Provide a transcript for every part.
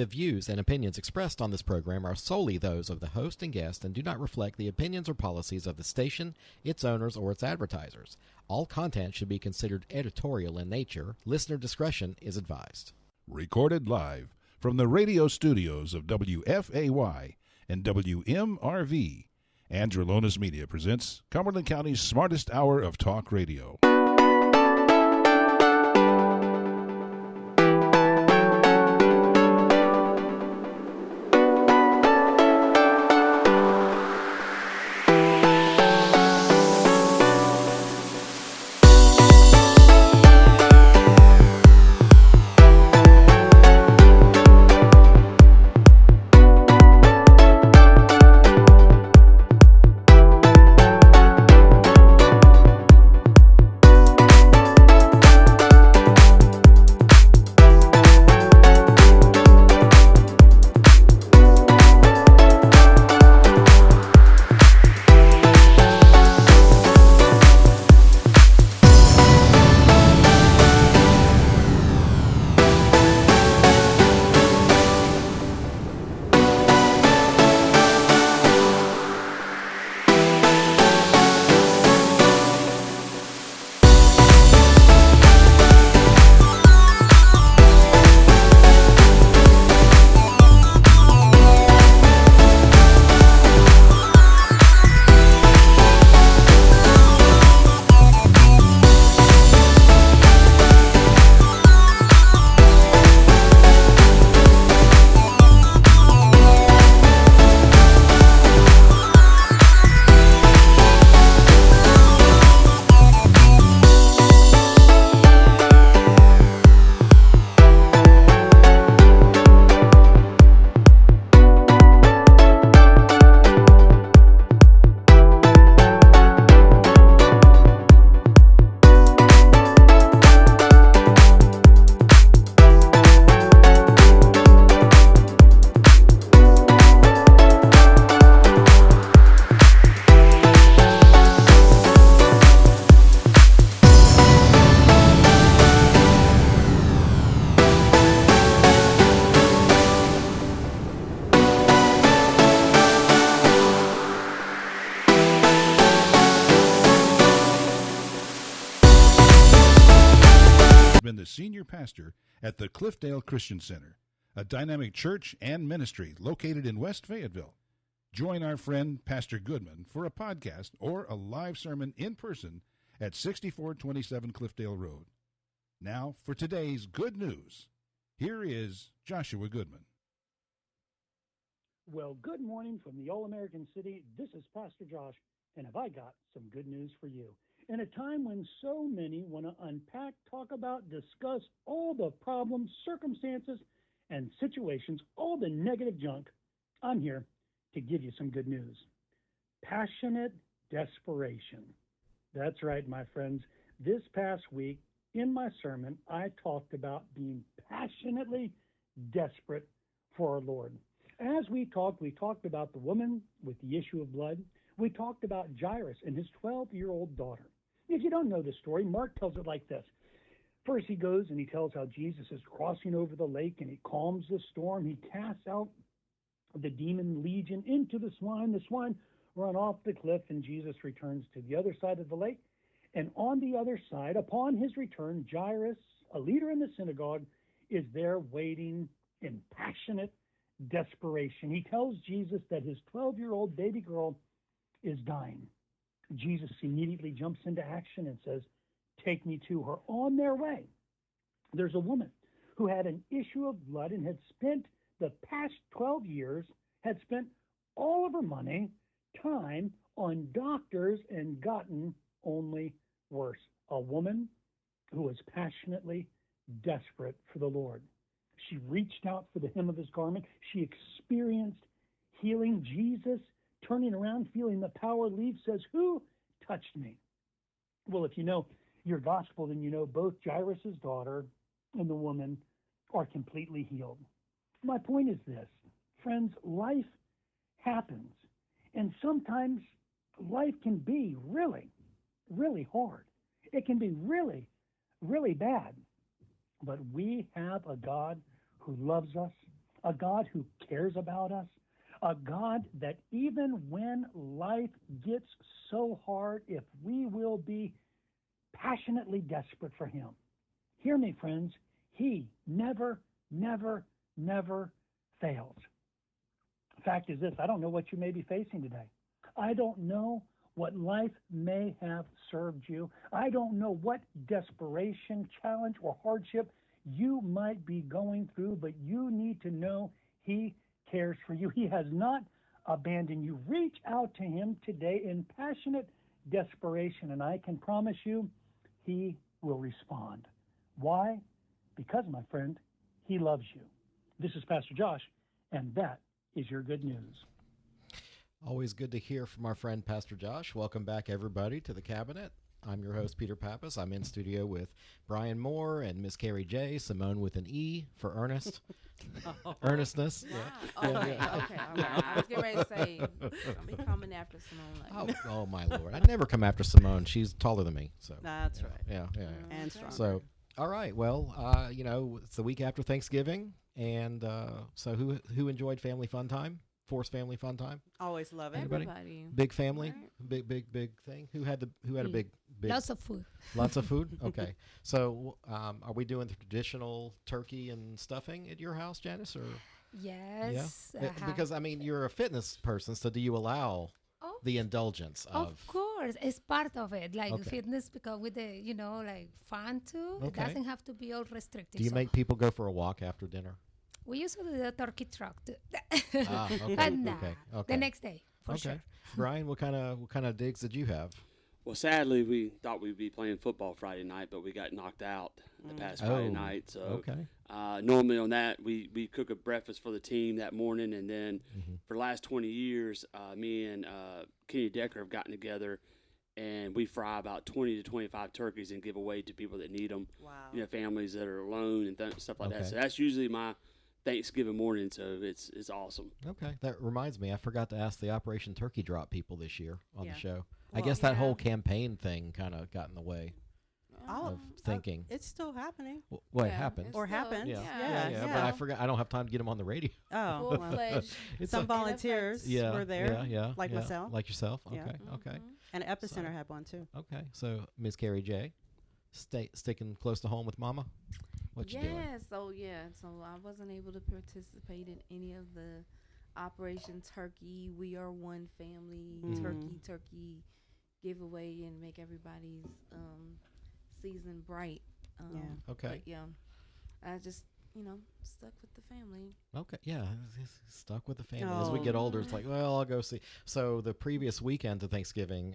The views and opinions expressed on this program are solely those of the host and guest and do not reflect the opinions or policies of the station, its owners, or its advertisers. All content should be considered editorial in nature. Listener discretion is advised. Recorded live from the radio studios of WFAY and WMRV, Androlonis Media presents Cumberland County's smartest hour of talk radio. Senior pastor at the Cliffdale Christian Center, a dynamic church and ministry located in West Fayetteville. Join our friend Pastor Goodman for a podcast or a live sermon in person at 6427 Cliffdale Road. Now for today's good news. Here is Joshua Goodman. Well, good morning from the All-American City. This is Pastor Josh, and have I got some good news for you. In a time when so many want to unpack, talk about, discuss all the problems, circumstances, and situations, all the negative junk, I'm here to give you some good news. Passionate desperation. That's right, my friends. This past week, in my sermon, I talked about being passionately desperate for our Lord. As we talked about the woman with the issue of blood. We talked about Jairus and his 12-year-old daughter. If you don't know the story, Mark tells it like this. First, he goes and he tells how Jesus is crossing over the lake and he calms the storm. He casts out the demon legion into the swine. The swine run off the cliff and Jesus returns to the other side of the lake. And on the other side, upon his return, Jairus, a leader in the synagogue, is there waiting in passionate desperation. He tells Jesus that his 12-year-old baby girl is dying. Jesus immediately jumps into action and says, "Take me to her." On their way, there's a woman who had an issue of blood and had spent the past 12 years, had spent all of her money, time on doctors and gotten only worse. A woman who was passionately desperate for the Lord. She reached out for the hem of his garment. She experienced healing. Jesus, turning around, feeling the power leave, says, "Who touched me?" Well, if you know your gospel, then you know both Jairus' daughter and the woman are completely healed. My point is this, friends, life happens. And sometimes life can be really, really hard. It can be really, really bad. But we have a God who loves us, a God who cares about us, a God that even when life gets so hard, if we will be passionately desperate for him. Hear me, friends, he never, never, never fails. The fact is this, I don't know what you may be facing today. I don't know what life may have served you. I don't know what desperation, challenge, or hardship you might be going through, but you need to know he cares for you. He has not abandoned you. Reach out to him today in passionate desperation, and I can promise you he will respond. Why? Because, my friend, he loves you. This is Pastor Josh, and that is your good news. Always good to hear from our friend Pastor Josh. Welcome back, everybody, to the Cabinet. I'm your host, Peter Pappas. I'm in studio with Bryan Moore and Miss Carrie J. Simone with an E for earnest. Earnestness. Wow. Yeah. Okay, all right. I was getting ready to say, I'll be coming after Simone. Like, Oh, my Lord. I never come after Simone. She's taller than me. So That's right. Yeah. And stronger. So, all right. Well, it's the week after Thanksgiving. And so who enjoyed family fun time? Forced family fun time? Always love it. Anybody? everybody. Big family? Right. Big thing? Who had a big Lots of food. Lots of food? Okay. So are we doing the traditional turkey and stuffing at your house, Janice? Or Yes. yeah? Because, I mean, you're a fitness person, so do you allow Oh, the indulgence of course, it's part of it. Like Okay. fitness, because with the, like fun too. It Okay. doesn't have to be all restricted. Do you So make people go for a walk after dinner? we usually do the turkey truck too. Okay. But nah, Okay. the next day, for Okay. sure. Brian, what kind of digs did you have? Well, sadly, we thought we'd be playing football Friday night, but we got knocked out the past Friday night. So Okay. normally on that, we cook a breakfast for the team that morning, and then Mm-hmm. for the last 20 years, me and Kenny Decker have gotten together, and we fry about 20 to 25 turkeys and give away to people that need them. Wow. Families that are alone and stuff like that. Okay. So that's usually my Thanksgiving morning. So it's awesome. Okay. That reminds me, I forgot to ask the Operation Turkey Drop people this year on Yeah. the show. I Well, guess that yeah. whole campaign thing kind of got in the way of thinking. It's still happening. What Yeah, happened? it's Or still- happened. Yeah. Yeah. But I forgot. I don't have time to get them on the radio. Oh, well. Full-fledged. It's Some a- volunteers were there, Yeah. like yeah. myself. Like yourself. Okay. Yeah. Okay. And Epicenter had one too. Okay. So, Ms. Carrie J, sticking close to home with Mama. What you doing? So I wasn't able to participate in any of the Operation Turkey, We Are One Family, turkey giveaway and make everybody's season bright. Okay. But I just stuck with the family. Okay, yeah, stuck with the family. As we get older, it's like, well, I'll go see. So the previous weekend to Thanksgiving,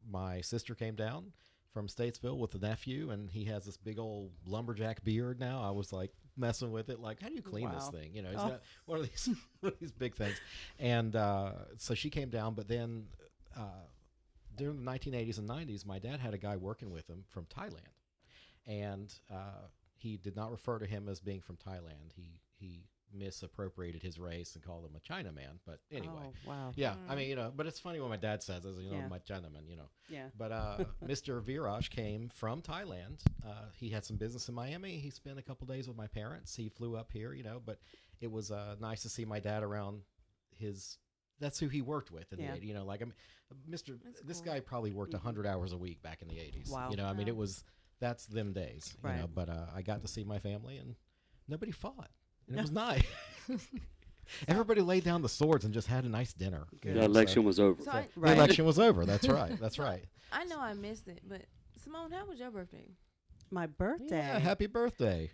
my sister came down from Statesville with a nephew, and he has this big old lumberjack beard now. I was like messing with it, like, how do you clean this thing? He's got one of these big things. And so she came down, but then during the 1980s and 90s, my dad had a guy working with him from Thailand, and he did not refer to him as being from Thailand. He misappropriated his race and called him a Chinaman. But anyway, wow. yeah, I mean, but it's funny when my dad says, my Chinaman, Yeah. But Mr. Viraj came from Thailand. He had some business in Miami. He spent a couple days with my parents. He flew up here, but it was nice to see my dad around his. That's who he worked with in the 80s. Like this guy probably worked 100 hours a week back in the 80s. Wow. I mean, that's them days. Right. But I got to see my family, and nobody fought. And it was nice. Everybody laid down the swords and just had a nice dinner. The election was over. So The election was over. That's right. That's right. I know I missed it, but Simone, how was your birthday? My birthday. Yeah, happy birthday.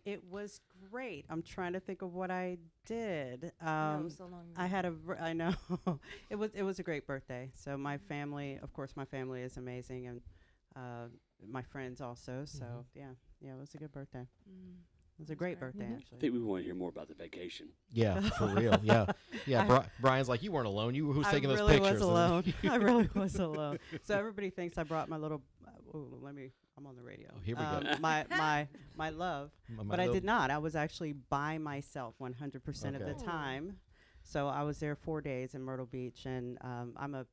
It was great. I'm trying to think of what I did. I know it was so long ago. I had I know it was a great birthday. So my family, of course, my family is amazing, and my friends also. So yeah, it was a good birthday. It was a great birthday, I actually. think we want to hear more about the vacation. Yeah, for real. Yeah. Brian's like, you weren't alone. Who's taking those pictures? I really was alone. I really was alone. So everybody thinks I brought my little. I'm on the radio. Oh, here we go. My love, but I did not. I was actually by myself 100% of the Okay. time. So I was there 4 days in Myrtle Beach, and I'm a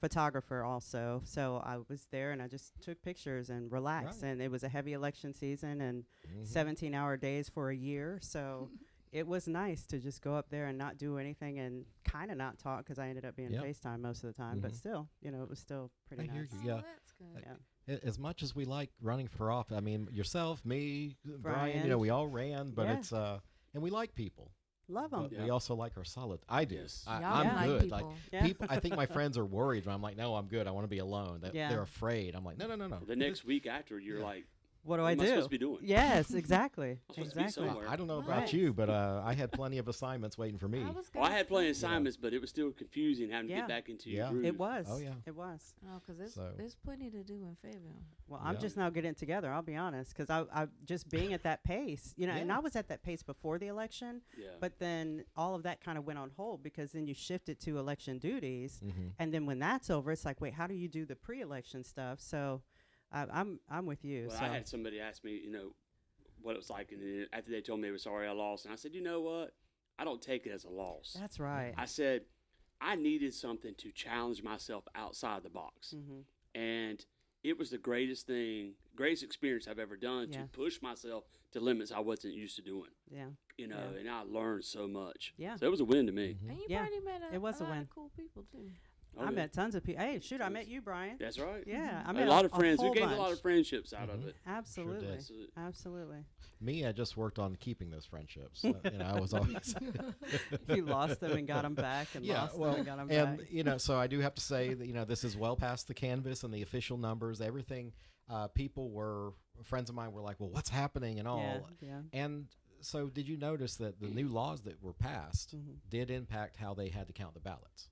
photographer also. So I was there, and I just took pictures and relaxed. Right. And it was a heavy election season, and 17-hour days for a year. So it was nice to just go up there and not do anything and kind of not talk because I ended up being FaceTime most of the time. But still, you know, it was still pretty nice. I hear you. Oh, Yeah. that's good. Yeah. As much as we like running for office, I mean, yourself, me, Brian, Brian. you know, we all ran, but Yeah. it's and we like people. Love them. But we also like our solid. I do. Yes. Y'all I'm like good. people. Like Yeah. people, I think my friends are worried. But I'm like, no, I'm good. I want to be alone. They're afraid. I'm like, no. The next week after, you're like, What do what I am do? I supposed to be doing? Yes, exactly. I'm supposed to be exactly. somewhere. I don't know about Right. you, but I had plenty of assignments waiting for me. Well, I had plenty of assignments, but it was still confusing having to Yeah. get back into Yeah. your groove. It was. Oh, yeah. It was. Oh, because So- there's plenty to do in Fayetteville. Well, I'm Yeah. just now getting it together. I'll be honest, because I just being at that pace, you know, and Yeah. I was at that pace before the election, Yeah. but then all of that kind of went on hold because then you shifted to election duties, Mm-hmm. and then when that's over, it's like, wait, how do you do the pre-election stuff? So I'm with you. Well, so I had somebody ask me, you know, what it was like, and then after they told me they were sorry I lost, and I said, you know what? I don't take it as a loss. that's right. I said I needed something to challenge myself outside the box, Mm-hmm. and it was the greatest experience I've ever done Yeah. to push myself to limits I wasn't used to doing. Yeah. You know, Yeah. and I learned so much. Yeah. So it was a win to me. Mm-hmm. And you Yeah, probably met it was a lot win. of cool people, too. Oh, I yeah. met tons of people. Hey, shoot, I met you, Brian. That's right. Yeah, I A met lot of friends. We whole gained a lot bunch. of friendships out of Mhm. it. Absolutely, did. Absolutely. absolutely. Me, I just worked on keeping those friendships. You know, I was always You lost them and got them back, and yeah. lost Well, them and got them and back. you know, so I do have to say that this is well past the canvas and the official numbers. Everything, people were friends of mine were like, well, what's happening and all. Yeah, yeah. And so, did you notice that the new laws that were passed Mhm. did impact how they had to count the ballots?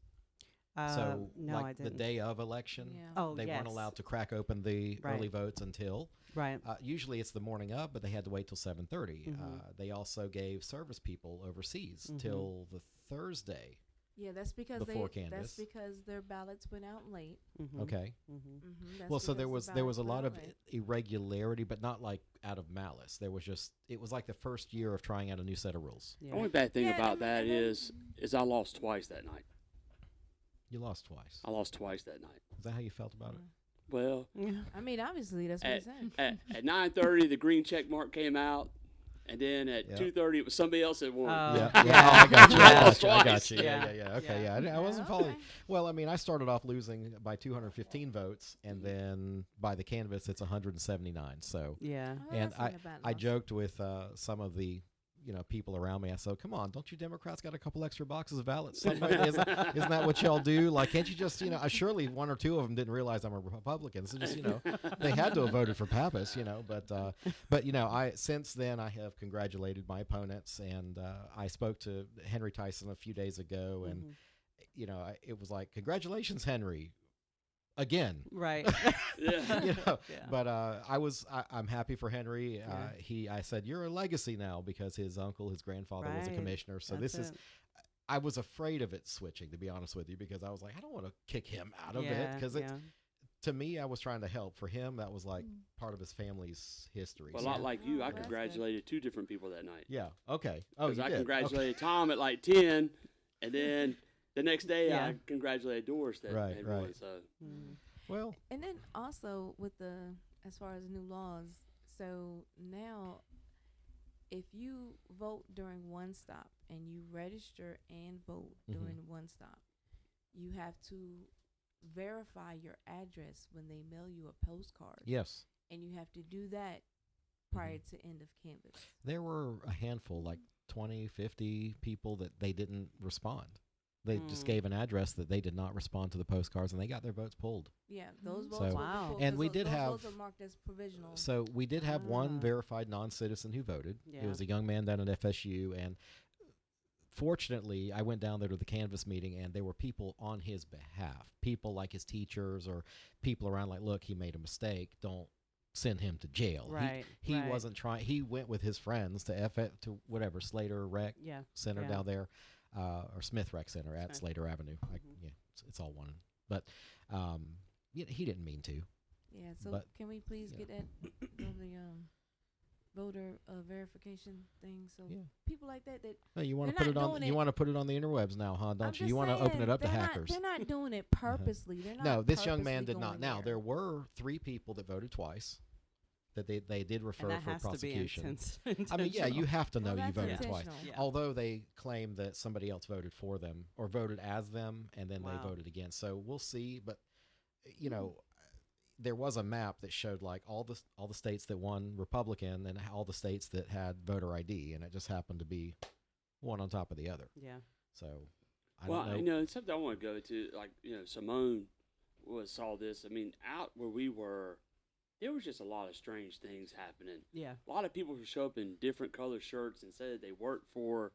So So, no, like I the didn't. day of election, Yeah. Oh, they yes. weren't allowed to crack open the Right. early votes until. Right. Usually it's the morning of, but they had to wait till 7:30. Mhm. They also gave service people overseas Mhm. till the Thursday. Yeah, that's because Before that's canvas. because their ballots went out late. Mm-hmm. Okay. Mm-hmm. Mm-hmm. Well, so there was a lot of irregularity, but not like out of malice. There was just it was like the first year of trying out a new set of rules. Yeah. The only bad thing Yeah, about and that then- is I lost twice that night. You lost twice. I lost twice that night. Is that how you felt about it? Well, Yeah. I mean, obviously, that's what he said. at 9:30 the green check mark came out, and then at Yeah. 2:30 it was somebody else that won. Oh. Yeah, Yeah. I got you. I Yeah. got you. I got Twice. you. Yeah, Yeah. yeah. Okay, Yeah. yeah. I wasn't Okay. following. Well, I mean, I started off losing by 215 votes, and then by the canvas, it's 179. So, Yeah. Oh, and that's not a bad I loss. joked with some of the people around me. I said, "Come on, don't you Democrats got a couple extra boxes of ballots? Somebody, isn't that what y'all do? Like, can't you just surely one or two of them didn't realize I'm a Republican. So just they had to have voted for Pappas, But I since then I have congratulated my opponents, and I spoke to Henry Tyson a few days ago, and Mhm. it was like, congratulations, Henry. Again, Right. Yeah. Yeah. but I'm happy for Henry. I said, you're a legacy now because his grandfather was a Right. commissioner. So That's this is, it. I was afraid of it switching, to be honest with you, because I was like, I don't want to kick him out of it. Yeah, Because yeah. to me, I was trying to help. For him, that was like part of his family's history. Well, a So- lot like you, Oh, I that's good. congratulated two different people that night. yeah. Okay. Oh, Because you I did. congratulated Tom at like 10, and then the next day Yeah. I congratulated Doris that Right, had right. won. So Mm. Well, And then also with as far as new laws, so now if you vote during one stop and you register and vote Mhm. during one stop, you have to verify your address when they mail you a postcard. yes. And you have to do that prior to end of canvas. There were a handful, like 20, 50 people that they didn't respond. They just Mm. gave an address that they did not respond to the postcards, and they got their votes pulled. Yeah, those Mhm. votes So- will be Wow. pulled, And 'cause we those- did those have- votes are marked as provisional. So we did have one Ah. verified non-citizen who voted. It Yeah. was a young man down at FSU, and fortunately, I went down there to the canvas meeting, and there were people on his behalf, people like his teachers or people around, like, look, he made a mistake. Don't send him to jail. Right. He right. wasn't trying. He went with his friends to whatever Slater Rec Yeah. Center Yeah. down there, or Smith Rec Center at Smith. Slater Avenue. Mhm. Yeah, it's all one. But he didn't mean to. Yeah, so But- can we please yeah. get that on the voter verification thing? So Yeah. people like that No, you want to They're put not it on. doing You it- want to put it on the interwebs now, huh? I'm Don't you? just You want to open it saying, up to they're not- hackers. They're not doing it purposely. They're not. No, this young man purposely did not. going Now there. there were 3 people that voted twice. that they did refer And that for has prosecution. to be I mean, yeah, you have to know Well, you that's voted twice. intentional. Yeah. Although they claim that somebody else voted for them or voted as them, and then Wow. they voted against. So we'll see. But you know, there was a map that showed like all the states that won Republican and all the states that had voter ID, and it just happened to be one on top of the other. Yeah. So I Well, don't know. it's something I want to go to. Like, Simone saw this. I mean, out where we were, there was just a lot of strange things happening. Yeah. A lot of people would show up in different color shirts and say that they worked for,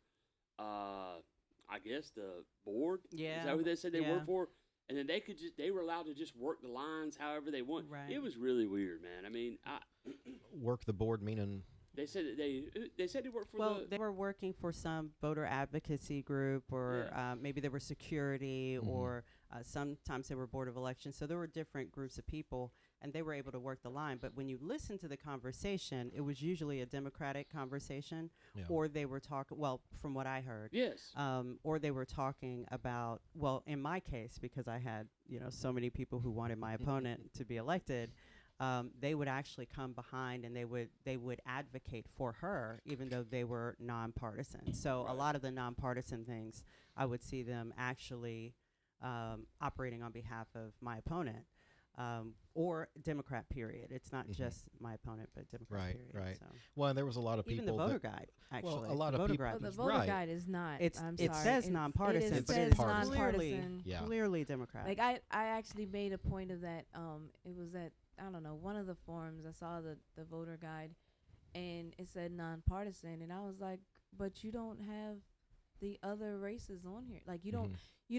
I guess the board. Yeah. Is that who they said they Yeah. worked for? And then they were allowed to just work the lines however they want. Right. It was really weird, man. I mean, Work the board meaning they said that they said they worked for Well, they were working for some voter advocacy group, or maybe they were security, or sometimes they were board of elections. So there were different groups of people, and they were able to work the line. But when you listen to the conversation, it was usually a Democratic conversation, Yeah. or they were talking, well, from what I heard, yes. or they were talking about, well, in my case, because I had, so many people who wanted my opponent to be elected, they would actually come behind and they would advocate for her, even though they were nonpartisan. So a lot of the nonpartisan things, I would see them actually operating on behalf of my opponent, or Democrat. Period. It's not just my opponent, but Democrat. Right, period. right. So Well, and there was a lot of people. even the voter that, guide, actually, Well, a lot the of voter people- Oh, guide the was voter Right. guide is not. It I'm says sorry. nonpartisan, It but says it's partisan. nonpartisan. Yeah. clearly Democrat. Like I actually made a point of that. It was at, I don't know, one of the forums. I saw the voter guide, and it said nonpartisan, and I was like, but you don't have the other races on here. Like you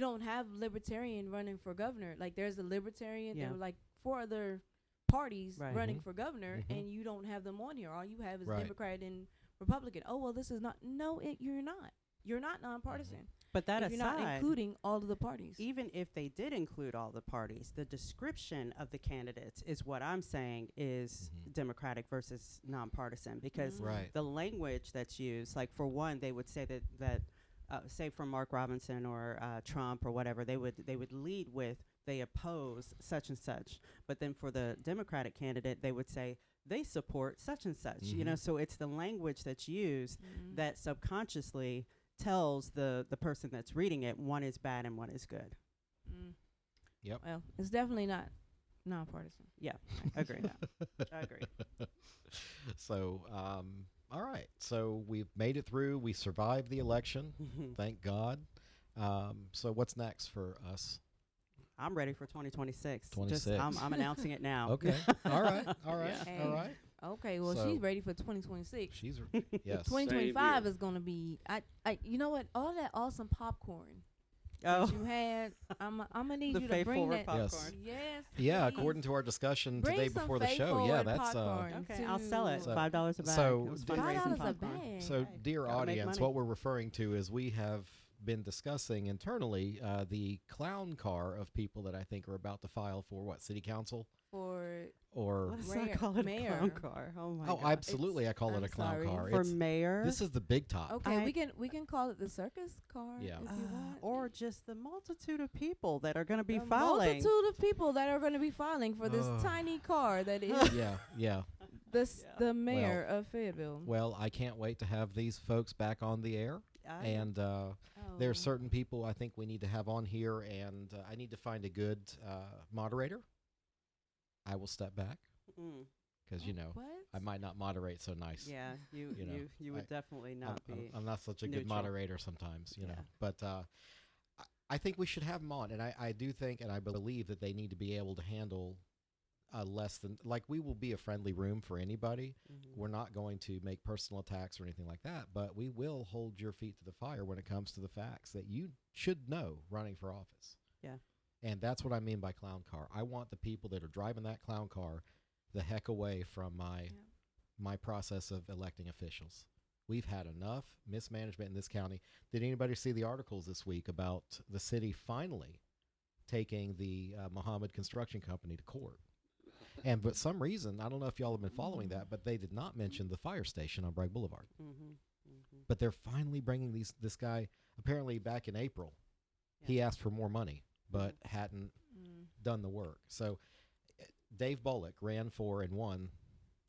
don't have libertarian running for governor. Like there's a libertarian. Yeah. There were like 4 other parties Right. running for governor, and you don't have them on here. All you have is Right. Democrat and Republican. Oh well, this is not. No, you're not. You're not nonpartisan. But that If you're not aside, including all of the parties. even if they did include all the parties, the description of the candidates is what I'm saying is Democratic versus nonpartisan, because Right. the language that's used, like for one, they would say that say for Mark Robinson or Trump or whatever, they would lead with they oppose such and such, but then for the Democratic candidate, they would say they support such and such. So it's the language that's used that subconsciously tells the person that's reading it one is bad and one is good. Yep. Well, it's definitely not nonpartisan. Yeah, I agree. I agree. So, all right. So we've made it through. We survived the election. Thank God. So what's next for us? I'm ready for 2026. 26. I'm announcing it now. Okay. All right. All right. Yeah. All right. Okay, well, So- she's ready for 2026. She's yes. 2025 here. is going to be, you know what? All that awesome popcorn Oh, that you had, I'm going to need the you to faithful bring that. popcorn. Yes. Yeah, please. according to our discussion Bring today some before the show. faithful Yeah, and that's popcorn Okay, I'll sell it. to- So- $5 a bag. so It was $5 fundraising $5 a popcorn. bag. So, dear Gotta make audience, money. what we're referring to is we have been discussing internally the clown car of people that I think are about to file for what, city council For or Let's Mayor- not call it a mayor. clown car. Oh my oh, God. absolutely, I call it I'm a clown sorry. car. For It's, mayor. this is the big top. okay, I- we can call it the circus car. Yeah. if you want. or just the multitude of people that are going to be The filing. multitude of people that are going to be filing for this Ugh. tiny car that is Yeah. the mayor of Fayetteville. Well, I can't wait to have these folks back on the air. And there are certain people I think we need to have on here, and I need to find a good moderator. I will step back because What? I might not moderate so nice. Yeah, you You know, you would definitely not I'm not such a good neutral. moderator sometimes, you know. Yeah. But I think we should have them on, and I do think and I believe that they need to be able to handle less than, like, we will be a friendly room for anybody. We're not going to make personal attacks or anything like that, but we will hold your feet to the fire when it comes to the facts that you should know running for office. Yeah. And that's what I mean by clown car. I want the people that are driving that clown car the heck away from my process of electing officials. We've had enough mismanagement in this county. Did anybody see the articles this week about the city finally taking the Muhammad Construction Company to court? And for some reason, I don't know if y'all have been following that, but they did not mention the fire station on Bragg Boulevard. But they're finally bringing this guy, apparently back in April, he asked for more money, but hadn't done the work. So Dave Bullock ran for and won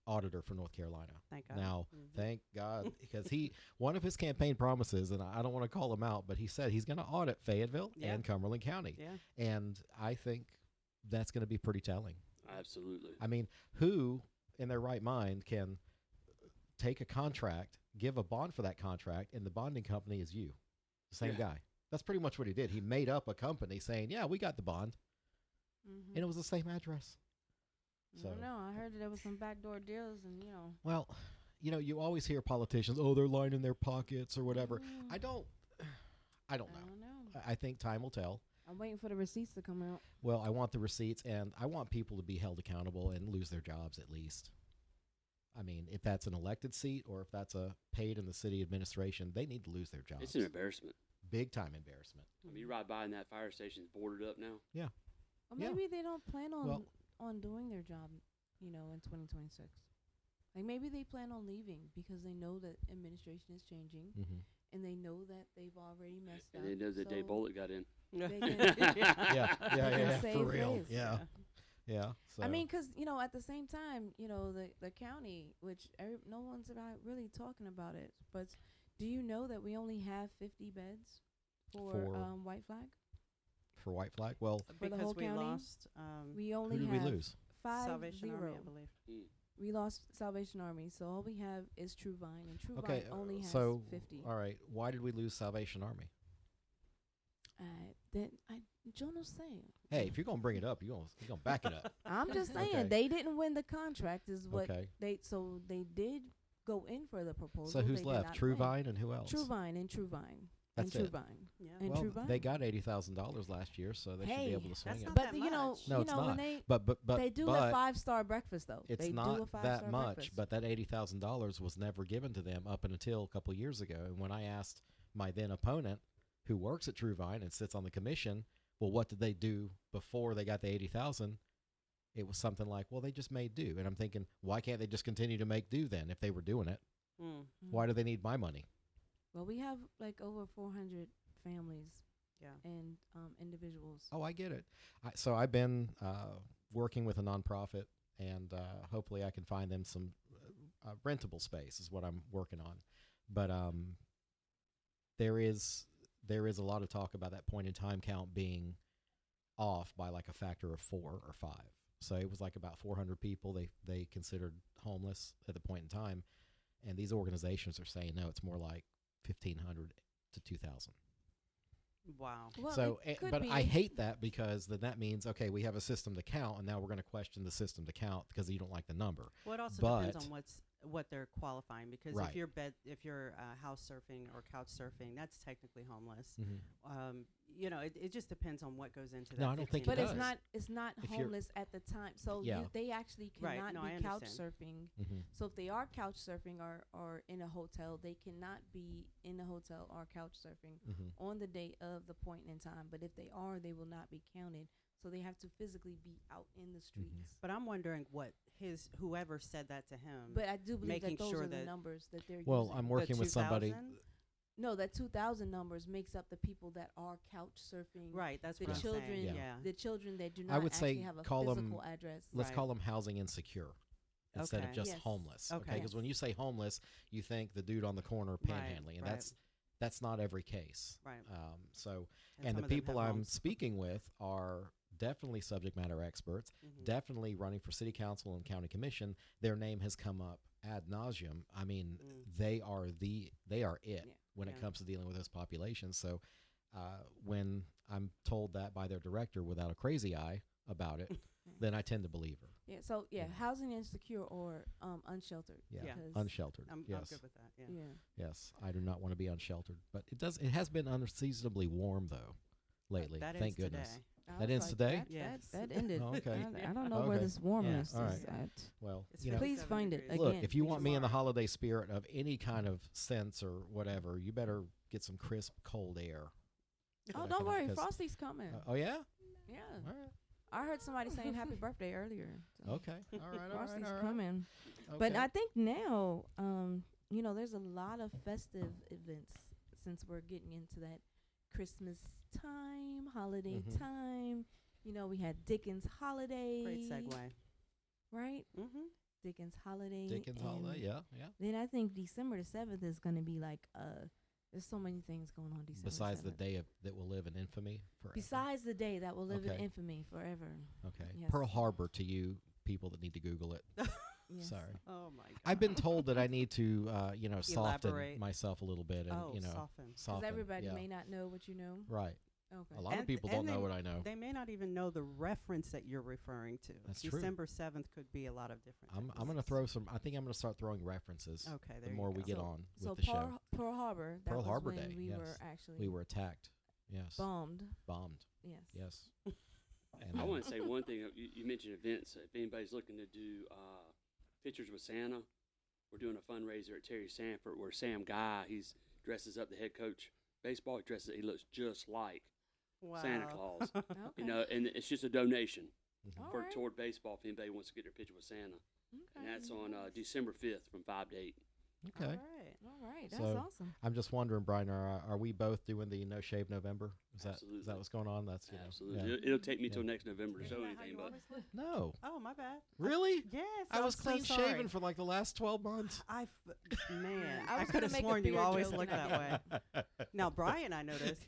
auditor for North Carolina. Thank God. Now, thank God, because one of his campaign promises, and I don't want to call him out, but he said he's going to audit Fayetteville and Cumberland County. Yeah. And I think that's going to be pretty telling. Absolutely. I mean, who in their right mind can take a contract, give a bond for that contract, and the bonding company is you, the same guy? That's pretty much what he did. He made up a company saying, yeah, we got the bond. And it was the same address. So, I don't know. I heard that there was some backdoor deals, and Well, you always hear politicians, oh, they're lining their pockets or whatever. I don't know. I think time will tell. I'm waiting for the receipts to come out. Well, I want the receipts, and I want people to be held accountable and lose their jobs at least. I mean, if that's an elected seat or if that's a paid in the city administration, they need to lose their jobs. It's an embarrassment. Big time embarrassment. I mean, you ride by and that fire station's boarded up now. Yeah. Or maybe they don't plan on doing their job, in 2026. Like maybe they plan on leaving because they know that administration is changing, and they know that they've already messed up. And they know that Dave Bullock got in. They can yeah, save for real. face. Yeah. So. I mean, because at the same time, the county, which no one's really talking about it, but do you know that we only have 50 beds for White Flag? For White Flag? Well, for the whole we county, lost. We only who did have we lose? Salvation 5-0. Army, I believe. We lost Salvation Army, so all we have is True Vine, and True Okay, Vine only has so 50. All right, why did we lose Salvation Army? Jonas saying. Hey, if you're gonna bring it up, you're gonna back it up. I'm just saying Okay. they didn't win the contract, is what Okay. they did go in for the proposal. So who's They did left? not True win. Vine and who else? True Vine and True Vine. That's and True it. Vine. Yeah. And Well, True Vine. they got $80,000 last year, so they should be able to swing that's it. not But that you know, much. No, it's when not. they But they do a 5-star breakfast though. It's they do a not 5-star that much. breakfast. But that $80,000 was never given to them up until a couple of years ago. And when I asked my then opponent, who works at True Vine and sits on the commission, well, what did they do before they got the $80,000? It was something like, well, they just made do. And I'm thinking, why can't they just continue to make do then if they were doing it? Why do they need my money? Well, we have like over 400 families. Yeah. And individuals. Oh, I get it. So I've been working with a nonprofit, and hopefully I can find them some rentable space is what I'm working on. But there is a lot of talk about that point in time count being off by like a factor of 4 or 5. So it was like about 400 people they considered homeless at the point in time, and these organizations are saying no, it's more like 1,500 to 2,000. Wow. Well, So, it could but be. I hate that because then that means, okay, we have a system to count, and now we're going to question the system to count because you don't like the number. Well, it also depends on what they're qualifying, because Right. if you're house surfing or couch surfing, that's technically homeless. Mm-hmm. It just depends on what goes into that. No, I don't think it But does. it's not If you're- homeless at the time. So Yeah. they actually Right. cannot No, I be couch understand. surfing. Mm-hmm. So if they are couch surfing or in a hotel, they cannot be in a hotel or couch surfing Mm-hmm. on the day of the point in time. But if they are, they will not be counted. So they have to physically be out in the streets. But I'm wondering what whoever said that to him. But I do believe making that those sure are the that- numbers that they're Well, using. I'm working with somebody. 2,000? No, that 2,000 numbers makes up the people that are couch surfing. Right, that's The what I'm children, saying. Yeah. Yeah. the children that do I not would say actually have a call 'em- physical address. Let's Right. call them housing insecure instead of Okay. just Yes. homeless. Okay. Because when you say homeless, you think the dude on the corner panhandling, and that's not every case. Right. So And and some the of them people have I'm homes. speaking with are definitely subject matter experts, Mhm. definitely running for city council and county commission. Their name has come up ad nauseum. I mean, they are it Yeah. when it Yeah. comes to dealing with those populations. So when I'm told that by their director without a crazy eye about it, then I tend to believe her. Yeah. So Yeah. housing insecure or unsheltered. Yeah, Yeah. because- unsheltered. I'm yes, good with that. Yeah. Yeah. yes. I do not want to be unsheltered, but it has been unseasonably warm though lately. That Thank ends goodness. today. I That was ends today? That, Yes. that ended. Oh, okay. I don't know where Okay. this warmness Yeah, all is right. at. Well, It's you know, Please 57 find it degrees. look, again. if you want me in the tomorrow. holiday spirit of any kind of sense or whatever, you better get some crisp, cold air. Oh, Yeah, don't worry. 'cause- Frosty's coming. Oh yeah. Yeah. All right. I heard somebody saying happy birthday earlier. So Okay. All right. Frosty's all right. coming. Okay. But I think now, there's a lot of festive events since we're getting into that Christmas time, holiday Mhm. time. We had Dickens Holiday. Great segue. Right? Mm-hmm. Dickens Holiday. Dickens Holiday, yeah. Then I think December the 7th is going to be like there's so many things going on December Besides 7th. the day that will live in infamy forever. Besides the day that will live in Okay. infamy forever. Okay. Yes. Pearl Harbor to you people that need to Google it. Yes. Sorry. Oh my God. I've been told that I need to, soften Elaborate. myself a little bit and, Soften. Because soften. everybody yeah. may not know what you know. Right. Okay. A lot of people don't know what I know. They may not even know the reference that you're referring to. That's true. December 7th could be a lot of different I'm things. going to throw some. I think I'm going to start throwing references. Okay, there The you more we go. get So- on So with the show. Pearl Harbor. That Pearl was Harbor when Day, we yes. were actually We were attacked. Yes. bombed. Bombed. Yes. Yes. And I want to say one thing. You mentioned events. If anybody's looking to do Pictures with Santa, we're doing a fundraiser at Terry Sanford where Sam Guy, he's dresses up the head coach baseball. He looks just like Wow. Santa Claus. Okay. And it's just a donation Mhm. All right. toward baseball if anybody wants to get their picture with Santa. Okay. And that's on December 5th from 5 to 8. Okay. All right. All right. That's So, awesome. I'm just wondering, Brian, are we both doing the No Shave November? Is that Absolutely. what's going on? That's Absolutely. Yeah. It'll take me till Yeah. next November to Isn't show that how anything, you but always look? No. Oh, my bad. Really? Yes. I was I'm so clean sorry. shaven for like the last 12 months. Man, I I was could gonna have make a sworn you beard always joke look and I that way. Now, Brian, I noticed,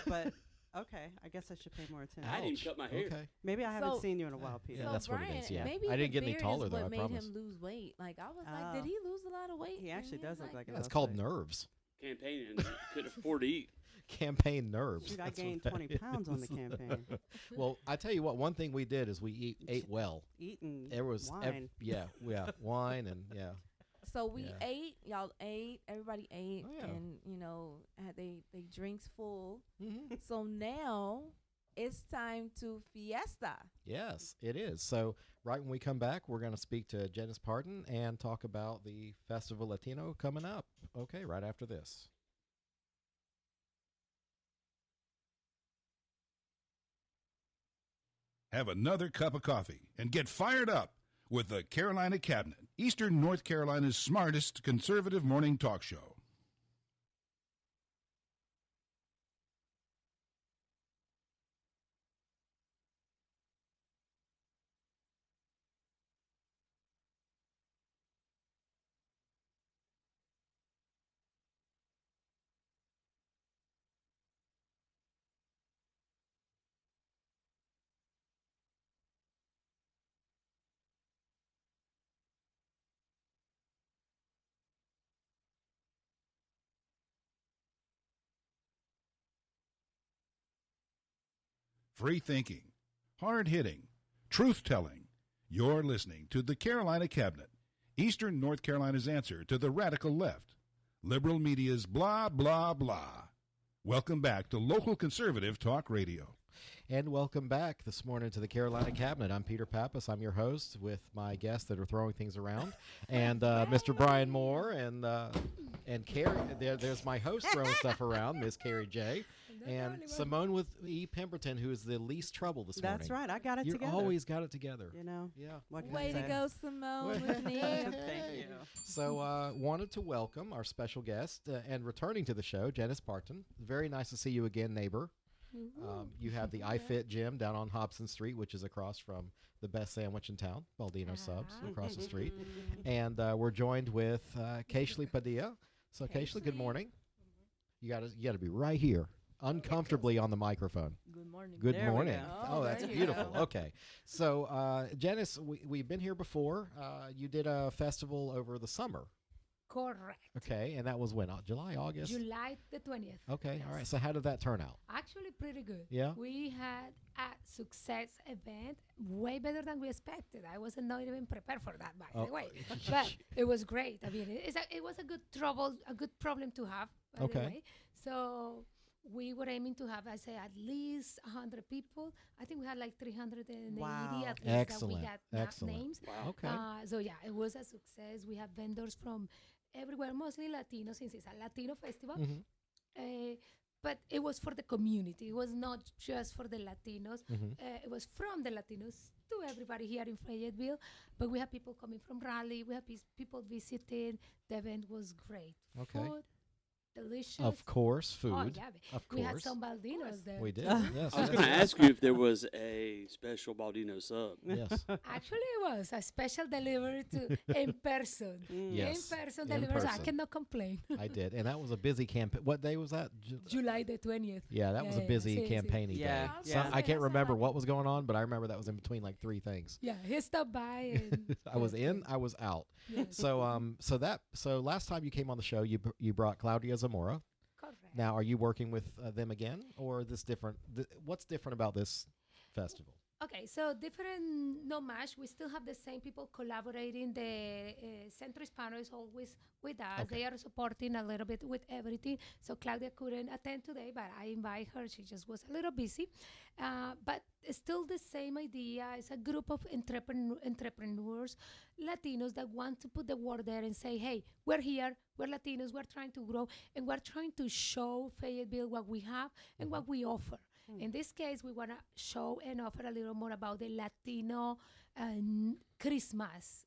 but okay, I guess I should pay more attention. I didn't Ouch. cut my hair. Okay. Maybe I haven't So- seen you in a while, Peter. Yeah, so that's what it Brian, is, yeah. maybe I didn't the get any beard taller, is though, what I made promise. him lose weight. Like I was Oh. like, did he lose a lot of weight? He And actually was does look like Yeah, it. it's called nerves. Campaigning and couldn't afford to eat. Campaign nerves. Dude, I That's what gained that 20 pounds on the is. campaign. Well, I tell you what, one thing we did is we ate well. Eating There was wine. wine and yeah. So we Yeah. ate, y'all ate, everybody ate, Oh, yeah. and had they drinks full. Mm-hmm. So now it's time to fiesta. Yes, it is. So right when we come back, we're going to speak to Yenis Parton and talk about the Festival Latino coming up. Okay, right after this. Have another cup of coffee and get fired up with the Carolina Cabinet, Eastern North Carolina's smartest conservative morning talk show. Free thinking, hard hitting, truth telling. You're listening to the Carolina Cabinet, Eastern North Carolina's answer to the radical left. Liberal media's blah, blah, blah. Welcome back to local conservative talk radio. And welcome back this morning to the Carolina Cabinet. I'm Peter Pappas. I'm your host with my guests that are throwing things around, and Mr. Bryan Moore and Carrie. There's my host throwing stuff around, Miss Carrie J. And Semone with E. Pemberton, who is the least trouble this morning. That's right. I got it You together. always got it together. You know? Yeah. What can Way I to say? go, Simone. with me. Thank you. So wanted to welcome our special guest and returning to the show, Yenis Parton. Very nice to see you again, neighbor. You have the iFit gym down on Hobson Street, which is across from the best sandwich in town, Baldino Subs, across the street. And we're joined with Kaishli Padilla. So Kaishli, good morning. You gotta be right here, uncomfortably on the microphone. Good morning. Good There we morning. go. Oh, that's there you beautiful. go. Okay. So, Yenis, we've been here before. You did a festival over the summer. Correct. Okay. And that was when? July, August? July the 20th. Okay. All right. Yes. So how did that turn out? Actually, pretty good. Yeah? We had a success event, way better than we expected. I wasn't not even prepared for that, by Oh. the way. But it was great. I mean, it was a good problem to have, by Okay. the way. So we were aiming to have, I say, at least 100 people. I think we had like 380 Wow. at least Excellent. that we got Excellent. names. Wow. Okay. So yeah, it was a success. We have vendors from everywhere, mostly Latino, since it's a Latino festival. Mhm. But it was for the community. It was not just for the Latinos. Mhm. It was from the Latinos to everybody here in Fayetteville. But we have people coming from Raleigh. We have people visiting. The event was great. Okay. Food, delicious. Of course, food. Oh, yeah. Of We had course. some baldinos there. We did. too. Yes. I was yes, going to yes. ask you if there was a special Baldino sub. Yes. Actually, it was a special delivery in person. Yes. In person In delivery. So I person. cannot complain. I did, and that was a busy campaign. What day was that? July the 20th. Yeah, that was a Yeah, busy sí, sí. campaigny Yeah, day. yeah. So I can't remember what was going on, but I remember that was in between like 3 things. Yeah, he stopped by and I was in, I was out. Yes. So last time you came on the show, you brought Claudia Zamora. Correct. Now, are you working with them again, or this different? What's different about this festival? Okay, so different, no match. We still have the same people collaborating. The Centro Hispano is always with us. Okay. They are supporting a little bit with everything. So Claudia couldn't attend today, but I invite her. She just was a little busy. But it's still the same idea. It's a group of entrepreneurs, Latinos that want to put the word there and say, hey, we're here. We're Latinos. We're trying to grow. And we're trying to show Fayetteville what we have and what we offer. In this case, we want to show and offer a little more about the Latino Christmas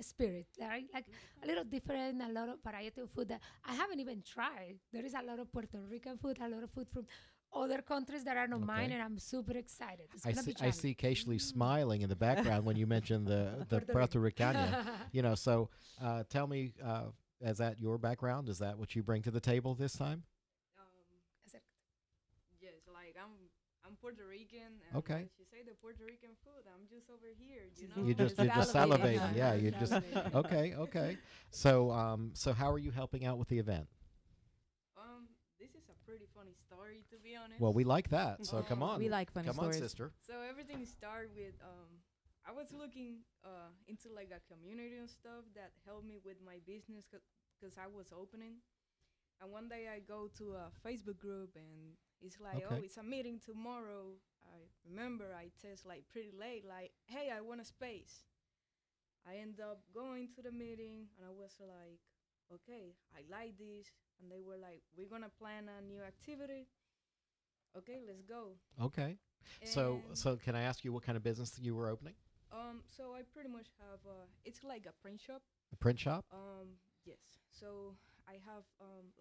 spirit, right? Like a little different, a lot of variety of food that I haven't even tried. There is a lot of Puerto Rican food, a lot of food from other countries that are not mine, and I'm super excited. It's gonna be I see Keishley smiling in the background when you mention the Puerto Ricana. So tell me, is that your background? Is that what you bring to the table this time? Yes, like I'm Puerto Rican. And Okay. When she say the Puerto Rican food, I'm just over here. You know, You're just salivating. Yeah, you just okay. So how are you helping out with the event? This is a pretty funny story, to be honest. Well, we like that. So come on. We like funny come stories. on, sister. So everything started with I was looking into like a community and stuff that helped me with my business because I was opening. And one day I go to a Facebook group and it's like, Okay. oh, it's a meeting tomorrow. I remember I text like pretty late, like, hey, I want a space. I end up going to the meeting and I was like, okay, I like this. And they were like, we're going to plan a new activity. Okay, let's go. Okay. So can I ask you what kind of business you were opening? So I pretty much have it's like a print shop. A print shop? Yes. So I have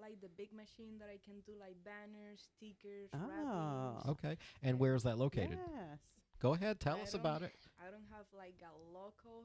like the big machine that I can do like banners, stickers, wrappings. Okay. And where is that located? Yes. Go ahead, tell us about it. I don't have like a local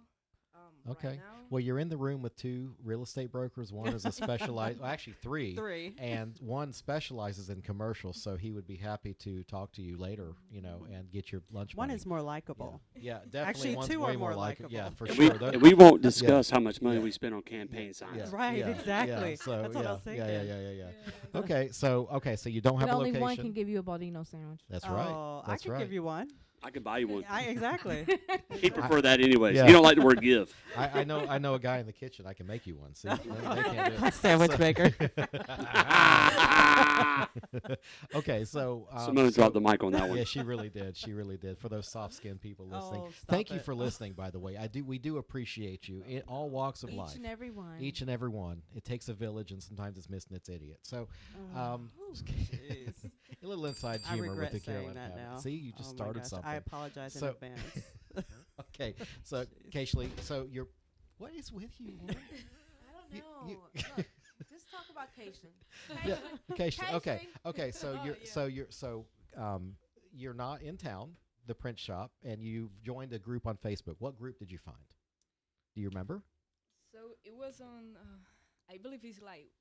Okay. right now. Well, you're in the room with 2 real estate brokers. One is a specialized, well, actually 3. 3. And one specializes in commercials, so he would be happy to talk to you later, and get your lunch One money. is more likable. Yeah, definitely. Actually, one's 2 way are more likable. Yeah, likable. for And sure. we won't discuss how much money we spend on campaign signs. Yeah, Right, yeah, exactly. Yeah, so, That's what I was yeah, thinking. yeah. Okay, so you don't have But a only location. one can give you a Baldino sandwich. That's Oh, right. I That's could right. give you one. I could buy you one. Exactly. He prefer that anyways. Yeah. You don't like the word give. I know a guy in the kitchen. I can make you one. See, they can't do it. Sandwich maker. Okay, so Simone dropped the mic on that one. Yeah, she really did. She really did. For those soft-skinned people listening, Oh, stop thank you it. for listening. By the way, we do appreciate you in all walks of life. Each and every one. Each and every one. It takes a village, and sometimes it's missing its idiot. So, Jeez. a little inside I humor regret with the saying Carolina that Cabinet. now. See, you just Oh my started gosh, something. I apologize So- in advance. Okay, so Keishley, so you're. What is with you? woman? I You- don't know. you- Look, just talk about Cation. Yeah, Keishley. Okay, Keishley. okay. So you're not in town, the print shop, and you've joined a group on Facebook. What group did you find? Do you remember? So it was on, I believe it's like,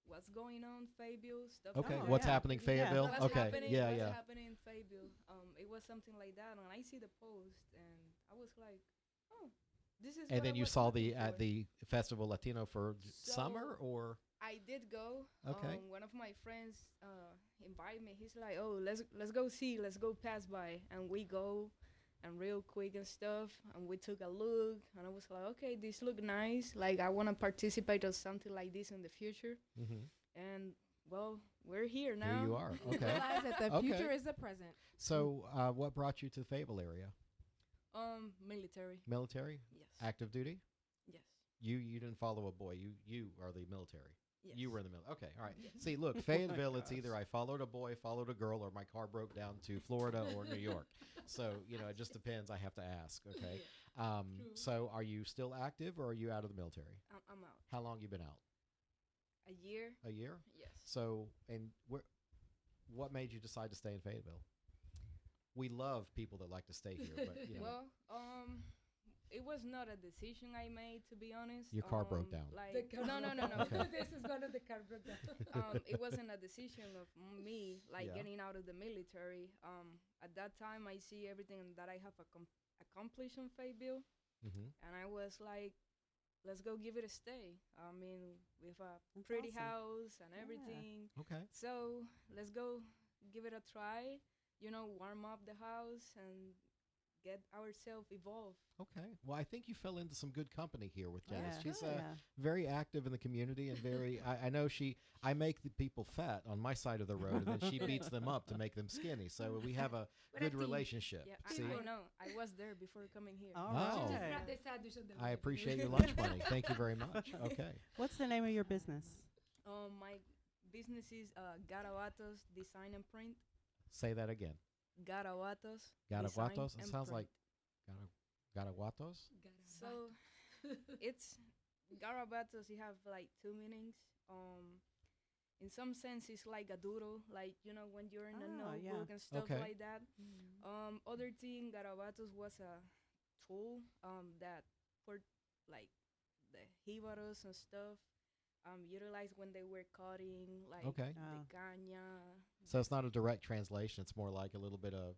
what's going on, Fayetteville, stuff Okay, like what's that. happening, Yeah. Fayetteville? What's Okay, happening, yeah, what's yeah. happening in Fayetteville. It was something like that, and I see the post, and I was like, oh, this is And what then I you was saw looking at for. the Festival Latino for So- summer, or I did go. Okay. One of my friends invited me. He's like, "Oh, let's go see. Let's go pass by." And we go, and real quick and stuff. And we took a look, and I was like, "Okay, this look nice. Like I want to participate in something like this in the future." And well, we're here now. here you are. You Okay. realize that the Okay. future is the present. So what brought you to the Fayetteville area? Military. Military, Yes. active duty. Yes. You didn't follow a boy. You are the military. Yes. You were in the military. Okay, all right. See, look, Fayetteville, it's either I followed a boy, followed a girl, or my car broke down to Florida or New York. So, it just depends. I have to ask, okay? True. So are you still active or are you out of the military? I'm out. How long you been out? A year. A year? Yes. So, and what made you decide to stay in Fayetteville? We love people that like to stay here, but you know. Well, it was not a decision I made, to be honest. Your car broke down. Like no. Okay. This is one of the car broke down. It wasn't a decision of me, like Yeah. getting out of the military. At that time, I see everything that I have accomplished in Fayetteville, and I was like, let's go give it a stay. I mean, with a That's pretty awesome. house and everything. Okay. So let's go give it a try. You know, warm up the house and get ourselves evolved. Okay. Well, I think you fell into some good company here with Janice. Yeah. She's Yeah. very active in the community and very. I know I make the people fat on my side of the road, and then she beats them up to make them skinny. So we have a good relationship. Yeah, See, I know. I was there before coming here. All Oh. Just right. grab the sandwich on the I way. appreciate your lunch money. Thank you very much. Okay. What's the name of your business? My business is Garabatos Design and Print. Say that again. Garabatos. Garaguatos. Design It and sounds Print. like Garaguatos. So it's Garabatos. You have like two meanings. In some sense, it's like a doodle, like you know when you're in a notebook and stuff Okay. like that. Other thing, Garabatos was a tool that for like the jibaros and stuff utilized when they were cutting like Okay. the caña. So it's not a direct translation. It's more like a little bit of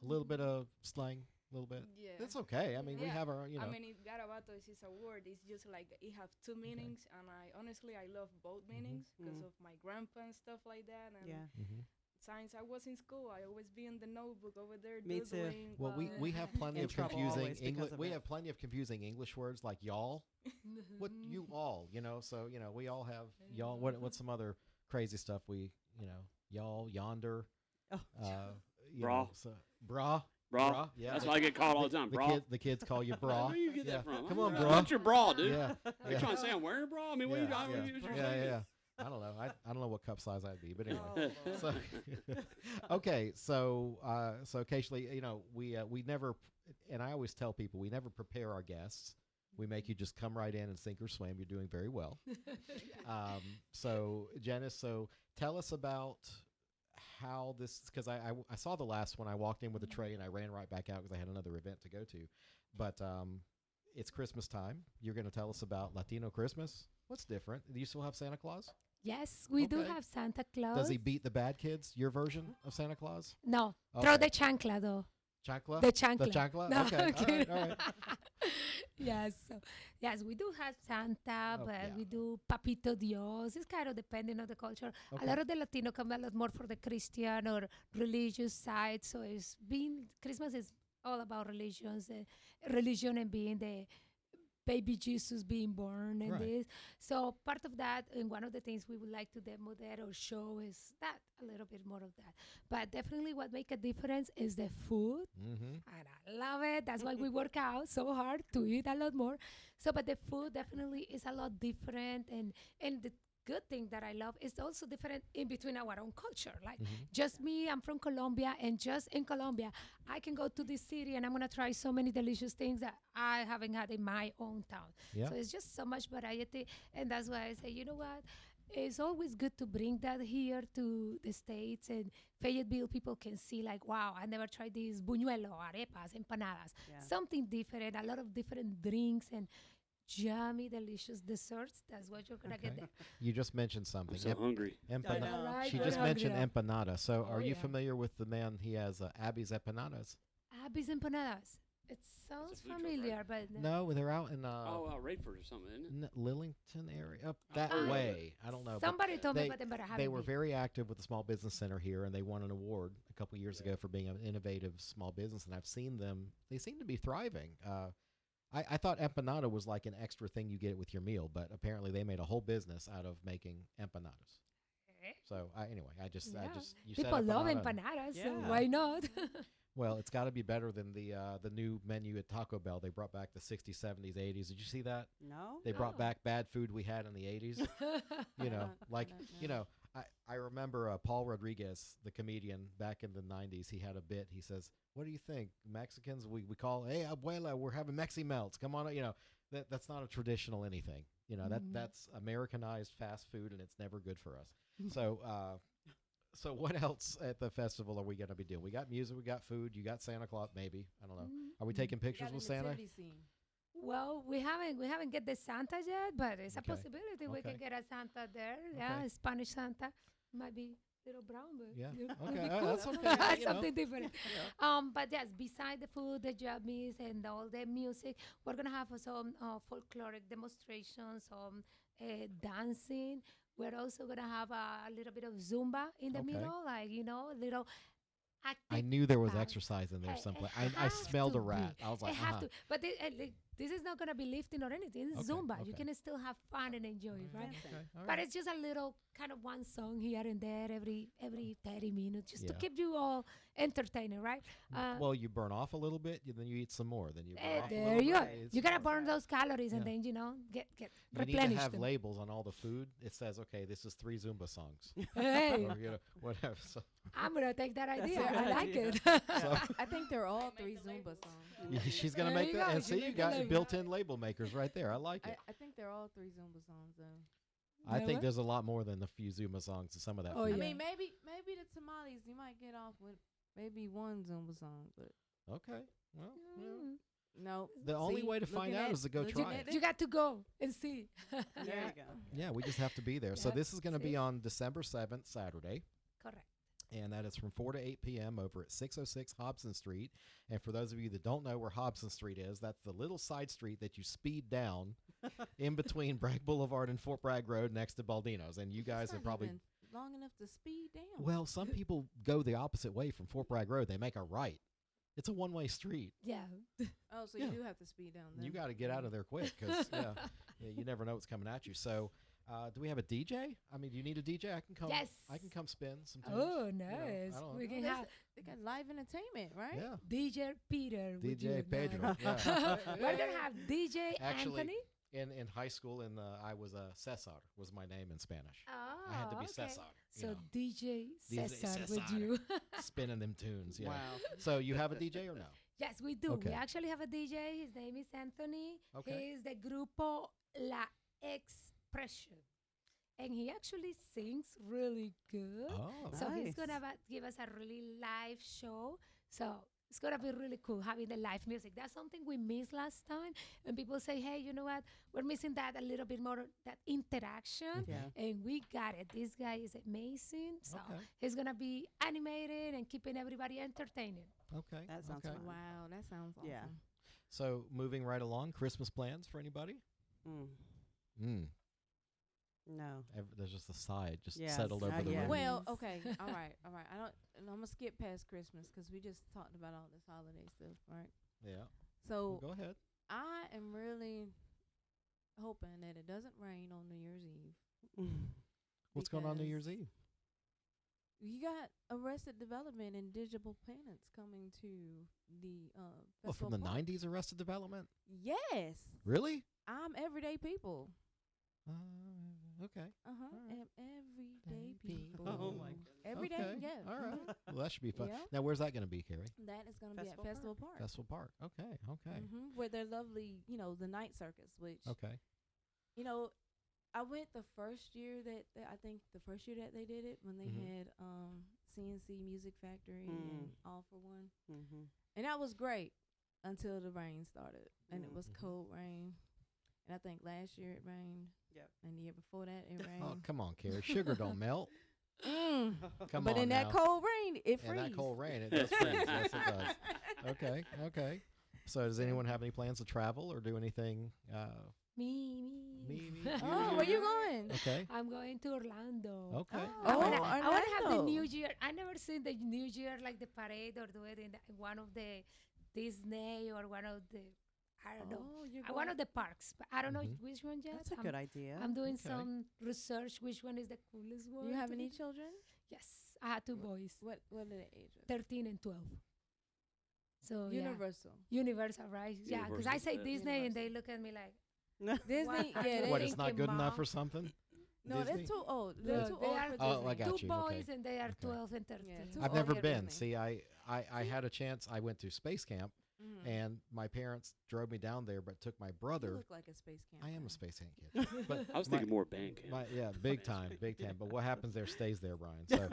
little bit of slang, a little bit. Yeah. It's okay. I mean, we Yeah. have our, you know. I mean, if Garabatos is a word, it's just like it have two meanings, and I honestly love both meanings because of my grandpa and stuff like that. And Yeah. since I was in school, I always be in the notebook over there Me too. doodling. Well, we have plenty In of trouble confusing always because English. of We it. have plenty of confusing English words like y'all. What you all, you know? So you know, we all have y'all. What's some other crazy stuff we, you know, y'all, yonder, Oh. you Bra. know, so, bra. Bra. Yeah, That's why I get called all the time. Bra. The kids call you bra. Where you get Yeah. that from? Come on, What's bra. your bra, dude? Yeah. Are you trying to say I'm wearing a bra? I mean, what Yeah, you yeah. what you're Yeah, saying? yeah. I don't know. I don't know what cup size I'd be, but anyway. Oh, So, okay. So occasionally, you know, we never, and I always tell people we never prepare our guests. We make you just come right in and sink or swim. You're doing very well. So Janice, so tell us about how this, because I saw the last one. I walked in with a tray and I ran right back out because I had another event to go to. But it's Christmas time. You're going to tell us about Latino Christmas. What's different? Do you still have Santa Claus? Yes, we do Okay. have Santa Claus. Does he beat the bad kids? Your version of Santa Claus? No, Okay. throw the chancla though. Chancla? The chancla. The chancla? No, Okay. I'm kidding. All right. Yes, yes, we do have Santa, Oh, but yeah. we do Papito Dios. It's kind of depending on the culture. Okay. A lot of the Latino come a lot more for the Christian or religious side. So Christmas is all about religion and being the baby Jesus being born and Right. this. So part of that, and one of the things we would like to demo there or show is that, a little bit more of that. But definitely what make a difference is the food. Mm-hmm. And I love it. That's why we work out so hard to eat a lot more. So, but the food definitely is a lot different. And the good thing that I love is also different in between our own culture. Like just me, I'm from Colombia, and just in Colombia, I can go to this city and I'm going to try so many delicious things that I haven't had in my own town. Yeah. So it's just so much variety. And that's why I say, you know what? It's always good to bring that here to the States, and Fayetteville people can see like, wow, I never tried these buñuelo, arepas, empanadas, Yeah. something different, a lot of different drinks and yummy, delicious desserts. That's what you're gonna get Okay. there. You just mentioned something. I'm so hungry. Empana- know. Alright, She we're just mentioned hungry now. empanada. So Oh, are you yeah. familiar with the man? He has Abby's Empanadas. Abby's empanadas. It sounds food truck, familiar, but No, they're out in Rayford or something, isn't it? Lillington area, up that heard of way. I don't know. but somebody told me they- about them, but I haven't. They were been. very active with the Small Business Center here, and they won an award a couple years ago for being an innovative small business. And I've seen them; they seem to be thriving. I thought empanada was like an extra thing you get with your meal, but apparently they made a whole business out of making empanadas. Eh? So anyway, I just you People said love empanada. empanadas, so Yeah. why not? Well, it's got to be better than the new menu at Taco Bell. They brought back the 60s, 70s, 80s. Did you see that? No? They brought No. back bad food we had in the 80s. You know, like, you know, I remember Paul Rodriguez, the comedian, back in the 90s. He had a bit. He says, what do you think? Mexicans, we call, hey, abuela, we're having Mexi melts. Come on, you know. that's not a traditional anything. You know, that's Americanized fast food, and it's never good for us. So, so what else at the festival are we going to be doing? We got music, we got food, you got Santa Claus, maybe. I don't know. Are we taking pictures with Santa? Well, we haven't get the Santa yet, but it's a possibility we can get a Santa there. Yeah, a Spanish Santa might be little brown, but okay, that's okay. That's something different. But yes, beside the food, the jammies, and all the music, we're gonna have some folkloric demonstrations, some dancing. We're also gonna have a little bit of Zumba in the middle, like little. I knew there was exercise in there someplace. I smelled a rat. I was like, have to. But this is not going to be lifting or anything. It's Zumba. You can still have fun and enjoy it, right? But it's just a little kind of one song here and there every 30 minutes just to keep you all entertained, right? Well, you burn off a little bit, then you eat some more. Then you burn off a there little you bit. are. You got to burn those calories and then, get you replenished. need to have them. labels on all the food. It says, okay, this is 3 Zumba songs. Hey. Or, whatever. So. I'm going to take that idea. I like it. I think they're all 3 Zumba songs. Yeah, she's going to make that. And see, you got built-in label makers right there. I like it. I think they're all 3 Zumba songs, though. I think there's a lot more than a few Zumba songs to some of that. Oh, food. I mean, maybe the tamales, you might get off with maybe 1 Zumba song, but. Okay. Well, no. The only way to find out is to go try it. You got to go and see. There you go. Yeah, we just have to be there. So this is going to be on December 7th, Saturday. Correct. And that is from 4 to 8 p.m. over at 606 Hobson Street. And for those of you that don't know where Hobson Street is, that's the little side street that you speed down in between Bragg Boulevard and Fort Bragg Road next to Baldino's. And you guys are probably long enough to speed down. Well, some people go the opposite way from Fort Bragg Road. They make a right. It's a one-way street. Yeah. Oh, so you do have to speed down then. You got to get out of there quick because you never know what's coming at you. So do we have a DJ? I mean, do you need a DJ? I can come. Yes. I can come spin some tunes. Oh, nice. We can have. They got live entertainment, right? Yeah. DJ Peter. DJ Pedro. Yeah. We're going to have DJ Actually, Anthony. In high school, I was Cesar was my name in Spanish. Oh, I had to be okay. Cesar. So DJ Cesar Cesar with you. Spinning them tunes. Yeah. Wow. So you have a DJ or no? Yes, we do. Okay. We actually have a DJ. His name is Anthony. Okay. He's the Grupo La Expresión. And he actually sings really good. Oh, so he's nice. going to give us a really live show. So it's going to be really cool having the live music. That's something we missed last time. And people say, hey, you know what? We're missing that a little bit more, that interaction. Yeah. And we got it. This guy is amazing. So he's going to be animated and keeping everybody entertained. Okay. That sounds fun. Wow, that sounds awesome. Yeah. So moving right along, Christmas plans for anybody? No. There's just a sigh just Yes. settled over the Yeah. room. Well, okay, all right. I'm gonna skip past Christmas because we just talked about all this holiday stuff, right? Yeah. So Well, go ahead. I am really hoping that it doesn't rain on New Year's Eve. What's going on New because Year's Eve? You got Arrested Development and Digital Planets coming to the Well, from the Festival Park. 90s Arrested Development? Yes, Really? I'm everyday people. Okay. And everyday people. Oh my goodness. Every day, Okay. yeah. All right. Well, that should be fun. Yeah. Now, where's that going to be, Carrie? That is going to be at Festival Festival Park. Festival Park. Okay. Okay. Where they're lovely, the night circus, which, Okay. I went the first year that they did it when they had CNC Music Factory and All for One. And that was great until the rain started. And it was cold rain. And I think last year it rained. Yep. And the year before that it rained. Oh, come on, Carrie. Sugar don't melt. Come But on in now. that cold rain, it In freezes. that cold rain, it does freeze. Yes, it does. Okay. Okay. So does anyone have any plans to travel or do anything? Me. Oh, where you going? Okay. I'm going to Orlando. Okay. I want to have the Orlando. New Year. I never seen the New Year like the parade or do it in one of the Disney or one of the I don't know. One of the parks, but I don't know which one yet. That's a good idea. I'm doing some research. Which one is the coolest one? Do you have to any do. children? Yes, I had 2 boys. What are the ages? 13 and 12. So Universal. Universal, right? Yeah, because I say Disney and they look at me like Disney. Yeah. What, it's not good enough or something? No, Disney? they're too old. They're too old for Disney. Oh, I got 2 you. boys Okay. and they are Okay. 12 and 13. Yeah, too I've old never for been. Disney. See, I had a chance. I went to space camp And my parents drove me down there, but took my brother. You look like a space camp. I am guy. a space hand kid. But I was thinking more band camp. yeah, big time. But what happens there stays there, Brian. So,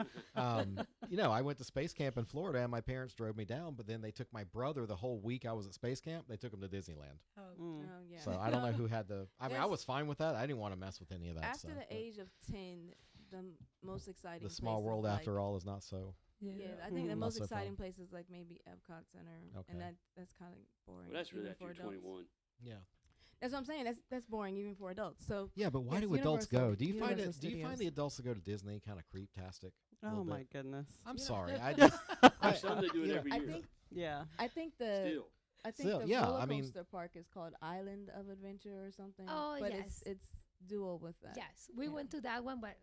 I went to space camp in Florida, and my parents drove me down. But then they took my brother the whole week I was at space camp. They took him to Disneyland. Oh, yeah. So I don't know who had the. I mean, I was fine with that. I didn't want to mess with any of that. After the age of 10, the most exciting. The small places, world, like, after all, is not so. Yeah, I think the Not most so exciting fun. places like maybe Epcot Center, and that's kind of boring. Well, that's really even after for you're adults. 21. Yeah. That's what I'm saying. That's boring even for adults. So Yeah, but why yes, do adults Universal- go? Do you find Universal Do you find Studios. the adults that go to Disney kind of creep-tastic? a Oh little my bit? goodness. I'm Yeah. sorry. I just. Some that do it you know, every I year. think Yeah. I think Still. Still, the yeah, roller I mean- coaster park is called Island of Adventure or something. Oh, but yes. it's dual with that. Yes, we Yeah. went to that one, but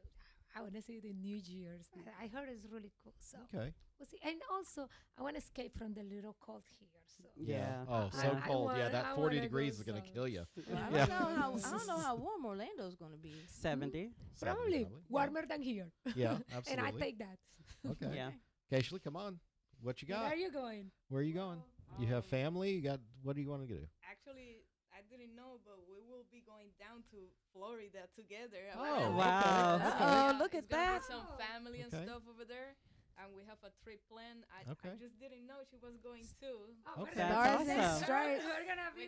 I want to see the New Year's. I heard it's really cool. So Okay. we'll see. And also, I want to escape from the little cold here. So Yeah. Oh, so I cold. Yeah, want- that I 40 wanna degrees go is going to some. kill you. Well, I Yeah. don't know how warm Orlando's going to be. 70. probably Probably. warmer than here. Yeah, And I absolutely. take that. Okay. Yeah. Keishley, come on. What you Where got? are you going? Where are you going? You have family? You got? What do you want to do? Actually, I didn't know, but we will be going down to Florida together. Oh, wow. okay. Oh, look It's at gonna that. be some family and Okay. stuff over there, and we have a trip planned. I Okay. just didn't know she was going too. Oh, Okay. That's awesome. Stripes. We're gonna be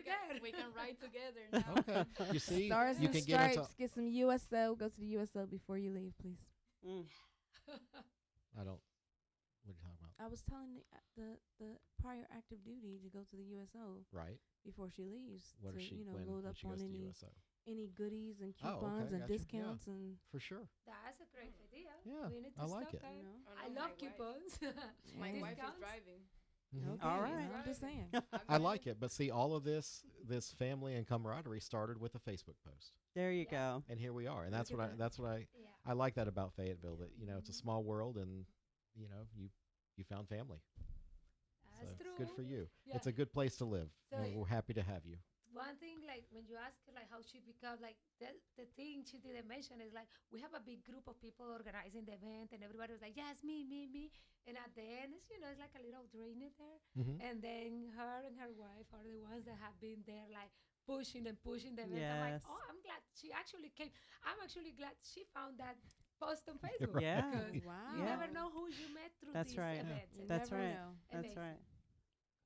We there. can ride together now. Okay. You see, Stars you and can get stripes. into. Get some USO. Go to the USO before you leave, please. Mm. I don't. What are you talking about? I was telling the prior active duty to go to the USO Right. before she leaves What to if she load when up she on goes to any USO? any goodies and Oh, okay, coupons and gotcha. Yeah. discounts and For sure. That's a great idea. Yeah, We need to I like stop it. there. you know. I know love my coupons. My wife is Discounts? driving. Mhm. Okay, All right. I'm just saying. I like it, but see, all of this family and camaraderie started with a Facebook post, There you Yeah. go. and here we are. And that's Look what at that. that's what Yeah. I like that about Fayetteville. That it's a small world, and you found family. That's So true. good for you. Yeah. It's a good place to live. So and we're happy to have you. One thing, like when you ask her, like how she became, like the thing she didn't mention is like we have a big group of people organizing the event, and everybody was like, yes, me, and at the end, it's it's like a little draining there, Mhm. and then her and her wife are the ones that have been there, like pushing the event. I'm like, Yes. oh, I'm glad she actually came. I'm actually glad she found that post on Facebook. Yeah. because Wow. you Yeah. never know who you met through That's these right. events. You and That's never right. know. That's Amazing. right.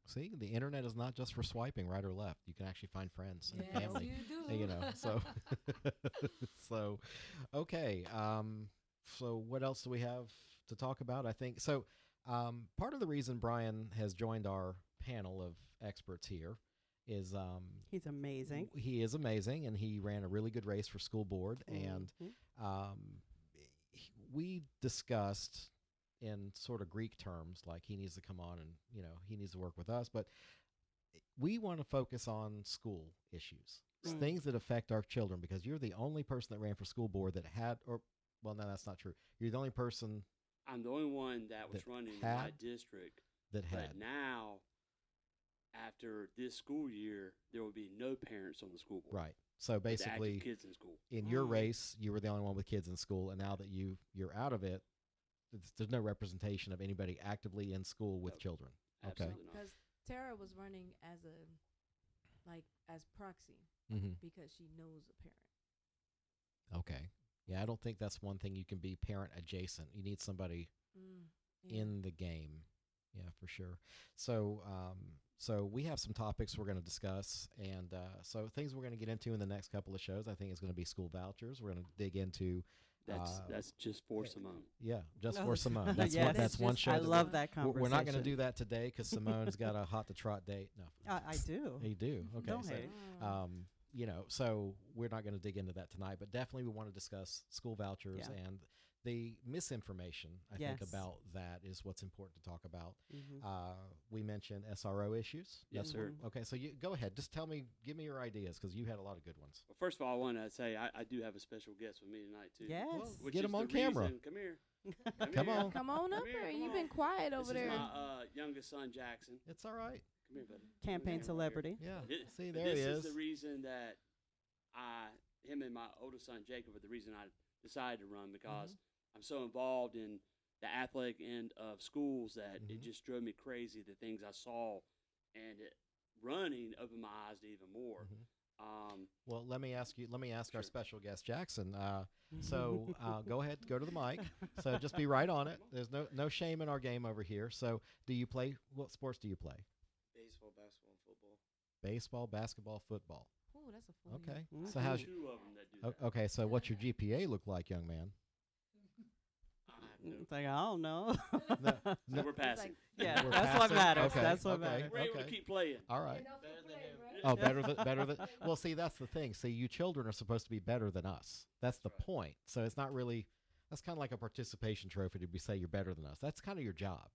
See, the internet is not just for swiping right or left. You can actually find friends and Yes, family. you do. So okay. So what else do we have to talk about? I think so. Part of the reason Brian has joined our panel of experts here is He's amazing. he is amazing, and he ran a really good race for school board, and Mhm. we discussed in sort of Greek terms, like he needs to come on and he needs to work with us, but we want to focus on school issues, Mm. things that affect our children, because you're the only person that ran for school board that had, or well, no, that's not true. You're the only person I'm the only one that was That running in my had- district. that But had. now, after this school year, there will be no parents on the school board. Right. So with the active basically, kids in school. in your Mm. race, you were the only one with kids in school, and now that you're out of it, there's no representation of anybody actively in school with No. children. Okay. Absolutely not. Because Tara was running as as proxy Mm-hmm. because she knows a parent. Okay. Yeah, I don't think that's one thing you can be parent adjacent. You need somebody Yeah. in the game. Yeah, for sure. So, so we have some topics we're going to discuss, and so things we're going to get into in the next couple of shows. I think is going to be school vouchers. We're going to dig into. That's just for Simone. Yeah, just Oh, for Simone. That's yes. one. That's one show. I that love that we're conversation. not going to do that today because Simone's got a hot to trot date. No, I do. you do. Okay, Don't so hate. so we're not going to dig into that tonight, but definitely we want to discuss school vouchers Yeah. and the misinformation, I think, Yes. about that is what's important to talk about. Mhm. We mentioned SRO issues. Yes, sir. Okay, so you go ahead. Just give me your ideas because you had a lot of good ones. Well, first of all, I want to say I do have a special guest with me tonight, too. Yes. Well, Which get is him on the camera. reason- Come here. Come here. on. Come on up here, here. come You've on. been quiet This over is there. my youngest son, Jackson. It's all right. Come here, buddy. Campaign Come here, right here. celebrity. Yeah. See, But there he this is. is the reason that him and my oldest son, Jacob, are the reason I decided to run, because I'm so involved in the athletic end of schools that it Mhm. just drove me crazy, the things I saw and running opened my eyes to even more. Well, let me ask our special guest Jackson. So go ahead, go to the mic. So just be right on it. There's no shame in our game over here. So do you play? What sports do you play? Baseball, basketball, and football. Baseball, basketball, football. Oh, that's a full Okay. year. So how's two of them that do that. okay? So what's your GPA look like, young man? It's like, I don't know. So we're passing. Yeah, We're that's what passing? matters. Okay, that's what okay. matters. We're able to keep playing. All right. Better than him. Oh, better than. Well, see, that's the thing. See, you children are supposed to be better than us. That's the point. So it's not really. That's kind of like a participation trophy to be say you're better than us. That's kind of your job.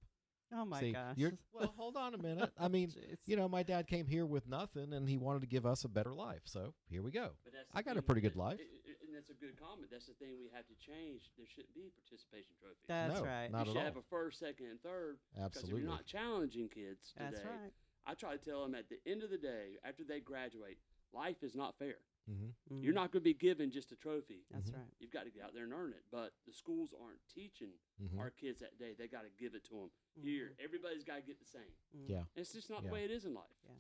Oh my See, gosh. well, hold on a minute. I mean, Jeez. my dad came here with nothing, and he wanted to give us a better life. So here we go. But that's I the got a thing, pretty good life. and that's a good comment. That's the thing we have to change. There shouldn't be participation trophies. That's No, right. not you at should all. have a first, second, and third. Because if Absolutely. you're not challenging kids today, That's right. I try to tell them at the end of the day, after they graduate, life is not fair. Mm-hmm. You're not going to be given just a trophy. That's Mhm. right. You've got to get out there and earn it. But the schools aren't teaching Mm-hmm. our kids that day. They got to give it to them. Here, everybody's got to get the same. Yeah. It's just not Yeah. the way it is in life. Yeah.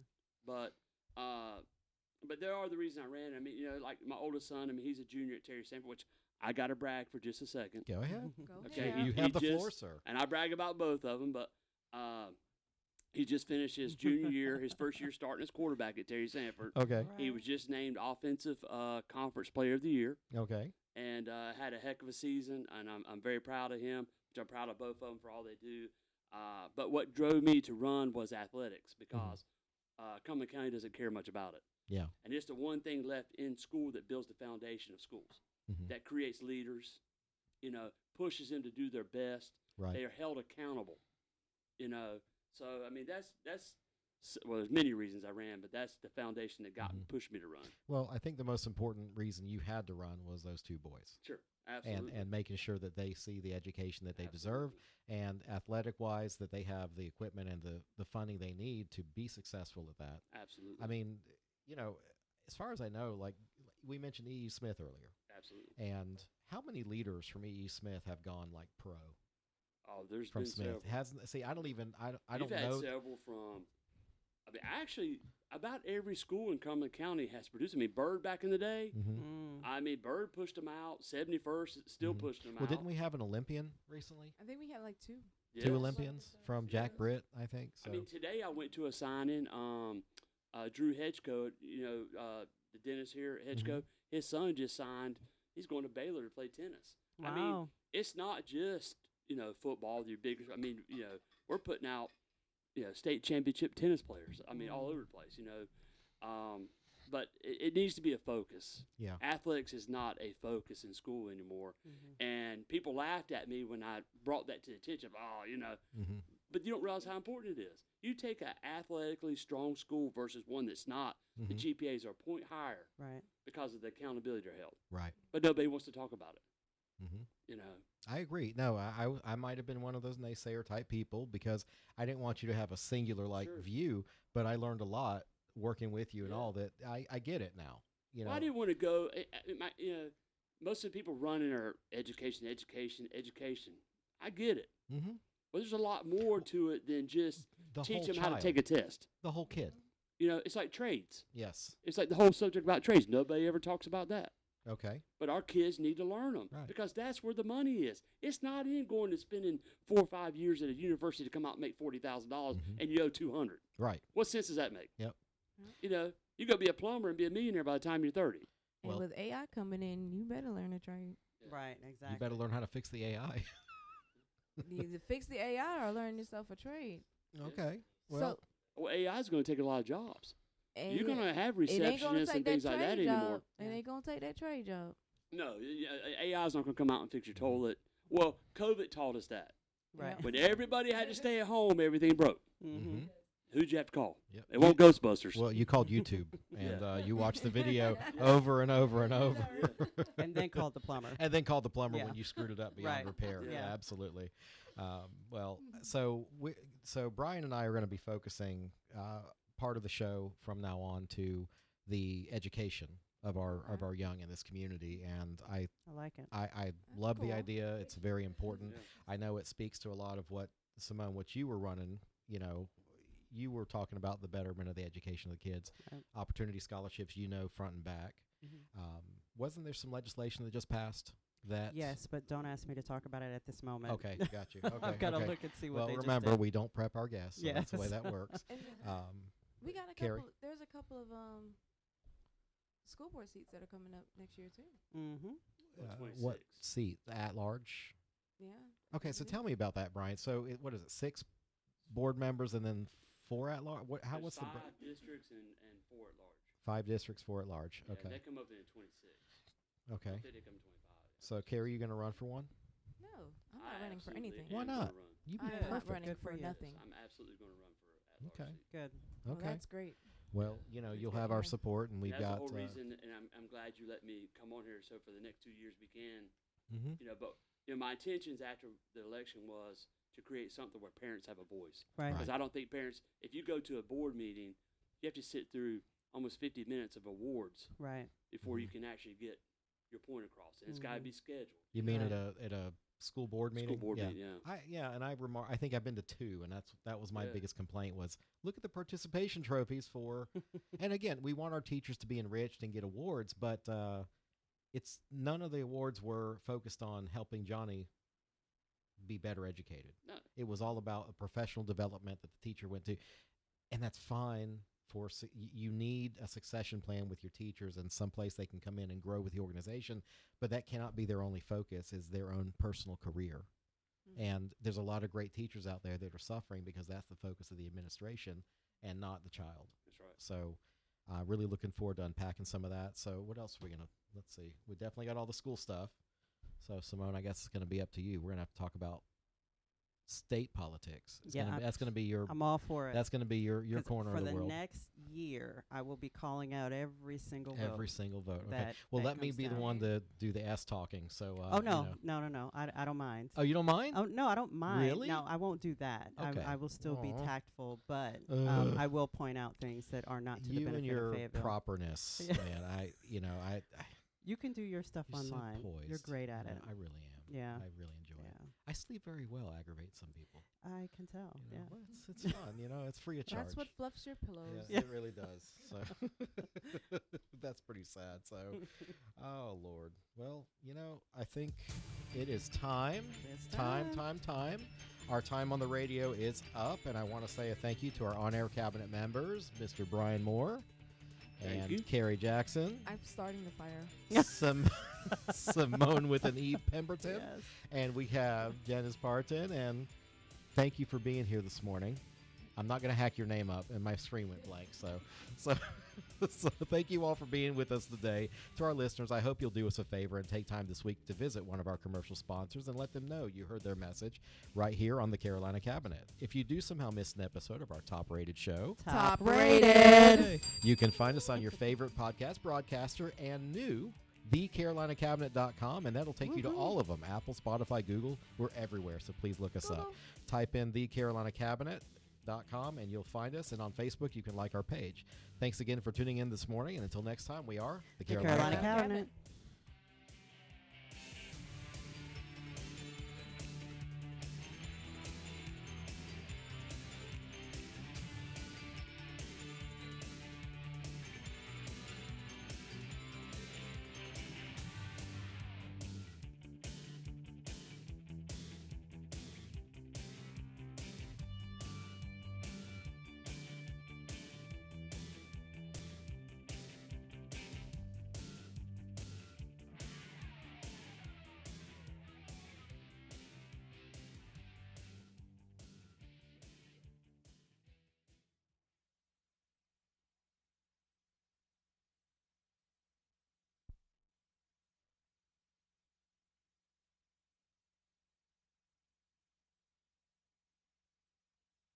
But there are the reasons I ran. I mean, like my oldest son. I mean, he's a junior at Terry Sanford, which I got to brag for just a second. Go ahead. Go Okay, ahead. You he have the just- floor, sir. And I brag about both of them, but he just finished his junior year, his first year starting as quarterback at Terry Sanford. Okay. He was just named Offensive Conference Player of the Year Okay. and had a heck of a season, and I'm very proud of him, which I'm proud of both of them for all they do. But what drove me to run was athletics because Cumberland County doesn't care much about it. Yeah. And it's the one thing left in school that builds the foundation of schools, Mhm. that creates leaders, pushes them to do their best. Right. They are held accountable, So, I mean, well, there's many reasons I ran, but that's the foundation that pushed me to run. Well, I think the most important reason you had to run was those two boys. Sure, absolutely. And making sure that they see the education that they deserve, and athletic wise that they have the equipment and the funding they need to be successful at that. Absolutely. I mean, as far as I know, like we mentioned E.E. Smith earlier. Absolutely. And how many leaders from E.E. Smith have gone like pro? Oh, there's From been Smith. several. Hasn't see I don't We've had know. several from. I mean, actually, about every school in Cumberland County has produced. I mean, Bird back in the day. Mhm. I mean, Bird pushed them out. 71st still pushed them Well, out. didn't we have an Olympian recently? I think we had like two. Yes. Two Olympians from Jack Britt, I think. So I mean, today I went to a signing. Drew Hedgecoe, the dentist here at Hedgecoe, his son just signed. He's going to Baylor to play tennis. Wow. I mean, it's not just football. Your big. I mean, we're putting out state championship tennis players. I mean, all over the place. But it needs to be a focus. Yeah. Athletics is not a focus in school anymore, and people laughed at me when I brought that to the attention. But you don't realize how important it is. You take an athletically strong school versus one that's not. The GPAs are a point higher, Right. because of the accountability they're held. right. But nobody wants to talk about it. Mm-hmm. I agree. No, I might have been one of those naysayer type people because I didn't want you to have a singular view, but I learned a lot working with you and all that. I get it now. Well, I didn't want to go. Most of the people running are education. I get it. Mm-hmm. But there's a lot more to it than just teach them how to take a test. The whole kid. It's like trades. Yes. It's like the whole subject about trades. Nobody ever talks about that. Okay. But our kids need to learn them because that's where the money is. It's not in going to spending 4 or 5 years at a university to come out and make $40,000 and you owe $200. Right. What sense does that make? Yep. You're gonna be a plumber and be a millionaire by the time you're 30. And with AI coming in, you better learn a trade. Right. Exactly. You better learn how to fix the AI. You either fix the AI or learn yourself a trade. Okay. Well, AI is going to take a lot of jobs. And You're going to have it ain't gonna receptionists take and things like that trade job. anymore. It ain't gonna take that trade job. No, AI is not going to come out and fix your toilet. Well, COVID taught us that. Right. When everybody had to stay at home, everything broke. Mm-hmm. Who'd you have to call? Yep. It won't Ghostbusters. Well, you called YouTube and you watched the video over and over and over. And then called the plumber. And then called the plumber Yeah. when you screwed it up beyond repair. Yeah. Absolutely. So Bryan and I are going to be focusing part of the show from now on to the education of our young in this community, and I like it. I love the idea. It's very important. I know it speaks to a lot of what Semone, what you were running. you were talking about the betterment of the education of the kids, opportunity scholarships, front and back. Wasn't there some legislation that just passed that? Yes, but don't ask me to talk about it at this moment. Okay, got you. Okay, I've got to look and see what they just remember, did. we don't prep our guests. So that's the way that works. We got a Carrie? couple. There's a couple of school board seats that are coming up next year too. What seat? At large? Yeah. Okay, so tell me about that, Brian. So what is it? 6 board members and then 4 at large? What's the 5 districts and 4 at large. 5 districts, 4 at large. Yeah, Okay. they come up in 26. Okay. They come 25. So, Carrie, you going to run for one? No, I'm not running for anything. Why not? You'd be I'm not perfect. running Good for for you. nothing. I'm absolutely going to run for at-large Okay. seat. Good. Well, Okay. that's great. Well, you'll have our support, and we've That's got. the whole reason, and I'm glad you let me come on here. So for the next 2 years, we can, but my intentions after the election was to create something where parents have a voice. Right. Because I don't think parents, if you go to a board meeting, you have to sit through almost 50 minutes of awards Right. before you can actually get your point across, and it's got to be scheduled. You mean Right. at a school board meeting? School board yeah. meeting, yeah. And I think I've been to 2, and that was my biggest complaint was look at the participation trophies for. And again, we want our teachers to be enriched and get awards, but it's none of the awards were focused on helping Johnny be better educated. No. It was all about a professional development that the teacher went to, and that's fine. You need a succession plan with your teachers and someplace they can come in and grow with the organization, but that cannot be their only focus, is their own personal career. And there's a lot of great teachers out there that are suffering because that's the focus of the administration and not the child. That's right. So really looking forward to unpacking some of that. So what else are we going to, let's see. We definitely got all the school stuff. So Semone, I guess it's going to be up to you. We're going to have to talk about state politics. That's going to be your. I'm all for it. That's going to be your corner of the world. For the next year, I will be calling out every single vote. Every single vote. Okay. that- Well, that let me comes be the down. one to do the ass talking. So. Oh no. I don't mind. Oh, you don't mind? Oh no, I don't mind. Really? No, I won't do that. Okay. I will still be Aw. tactful, but I will point out things that are not to the You benefit and your of Fayetteville. properness, Yeah. man. I You can do your stuff you're so online. You're poised. great at it. I really am. Yeah. I really enjoy it. Yeah. I sleep very well. Aggravates some people. I can tell. You know, Yeah. well, it's fun. It's free of charge. That's what fluffs your pillows. Yeah, it really does. So that's pretty sad. So, oh Lord. Well, I think it is time. It's Time. Our time on the radio is up, and I want to say a thank you to our on-air cabinet members, Mr. Bryan Moore Thank and you. Carrie Jackson. I'm starting the fire. Simone with an E. Pemberton. Yes. And we have Yenis Parton, and thank you for being here this morning. I'm not going to hack your name up, and my screen went blank. So thank you all for being with us today. To our listeners, I hope you'll do us a favor and take time this week to visit one of our commercial sponsors and let them know you heard their message right here on the Carolina Cabinet. If you do somehow miss an episode of our top-rated show, Top rated. you can find us on your favorite podcast broadcaster and new thecarolinacabinet.com, and that'll take you to all of them. Apple, Spotify, Google, we're everywhere, so please look us up. Type in thecarolinacabinet.com and you'll find us, and on Facebook you can like our page. Thanks again for tuning in this morning, and until next time, we are the Carolina Cabinet.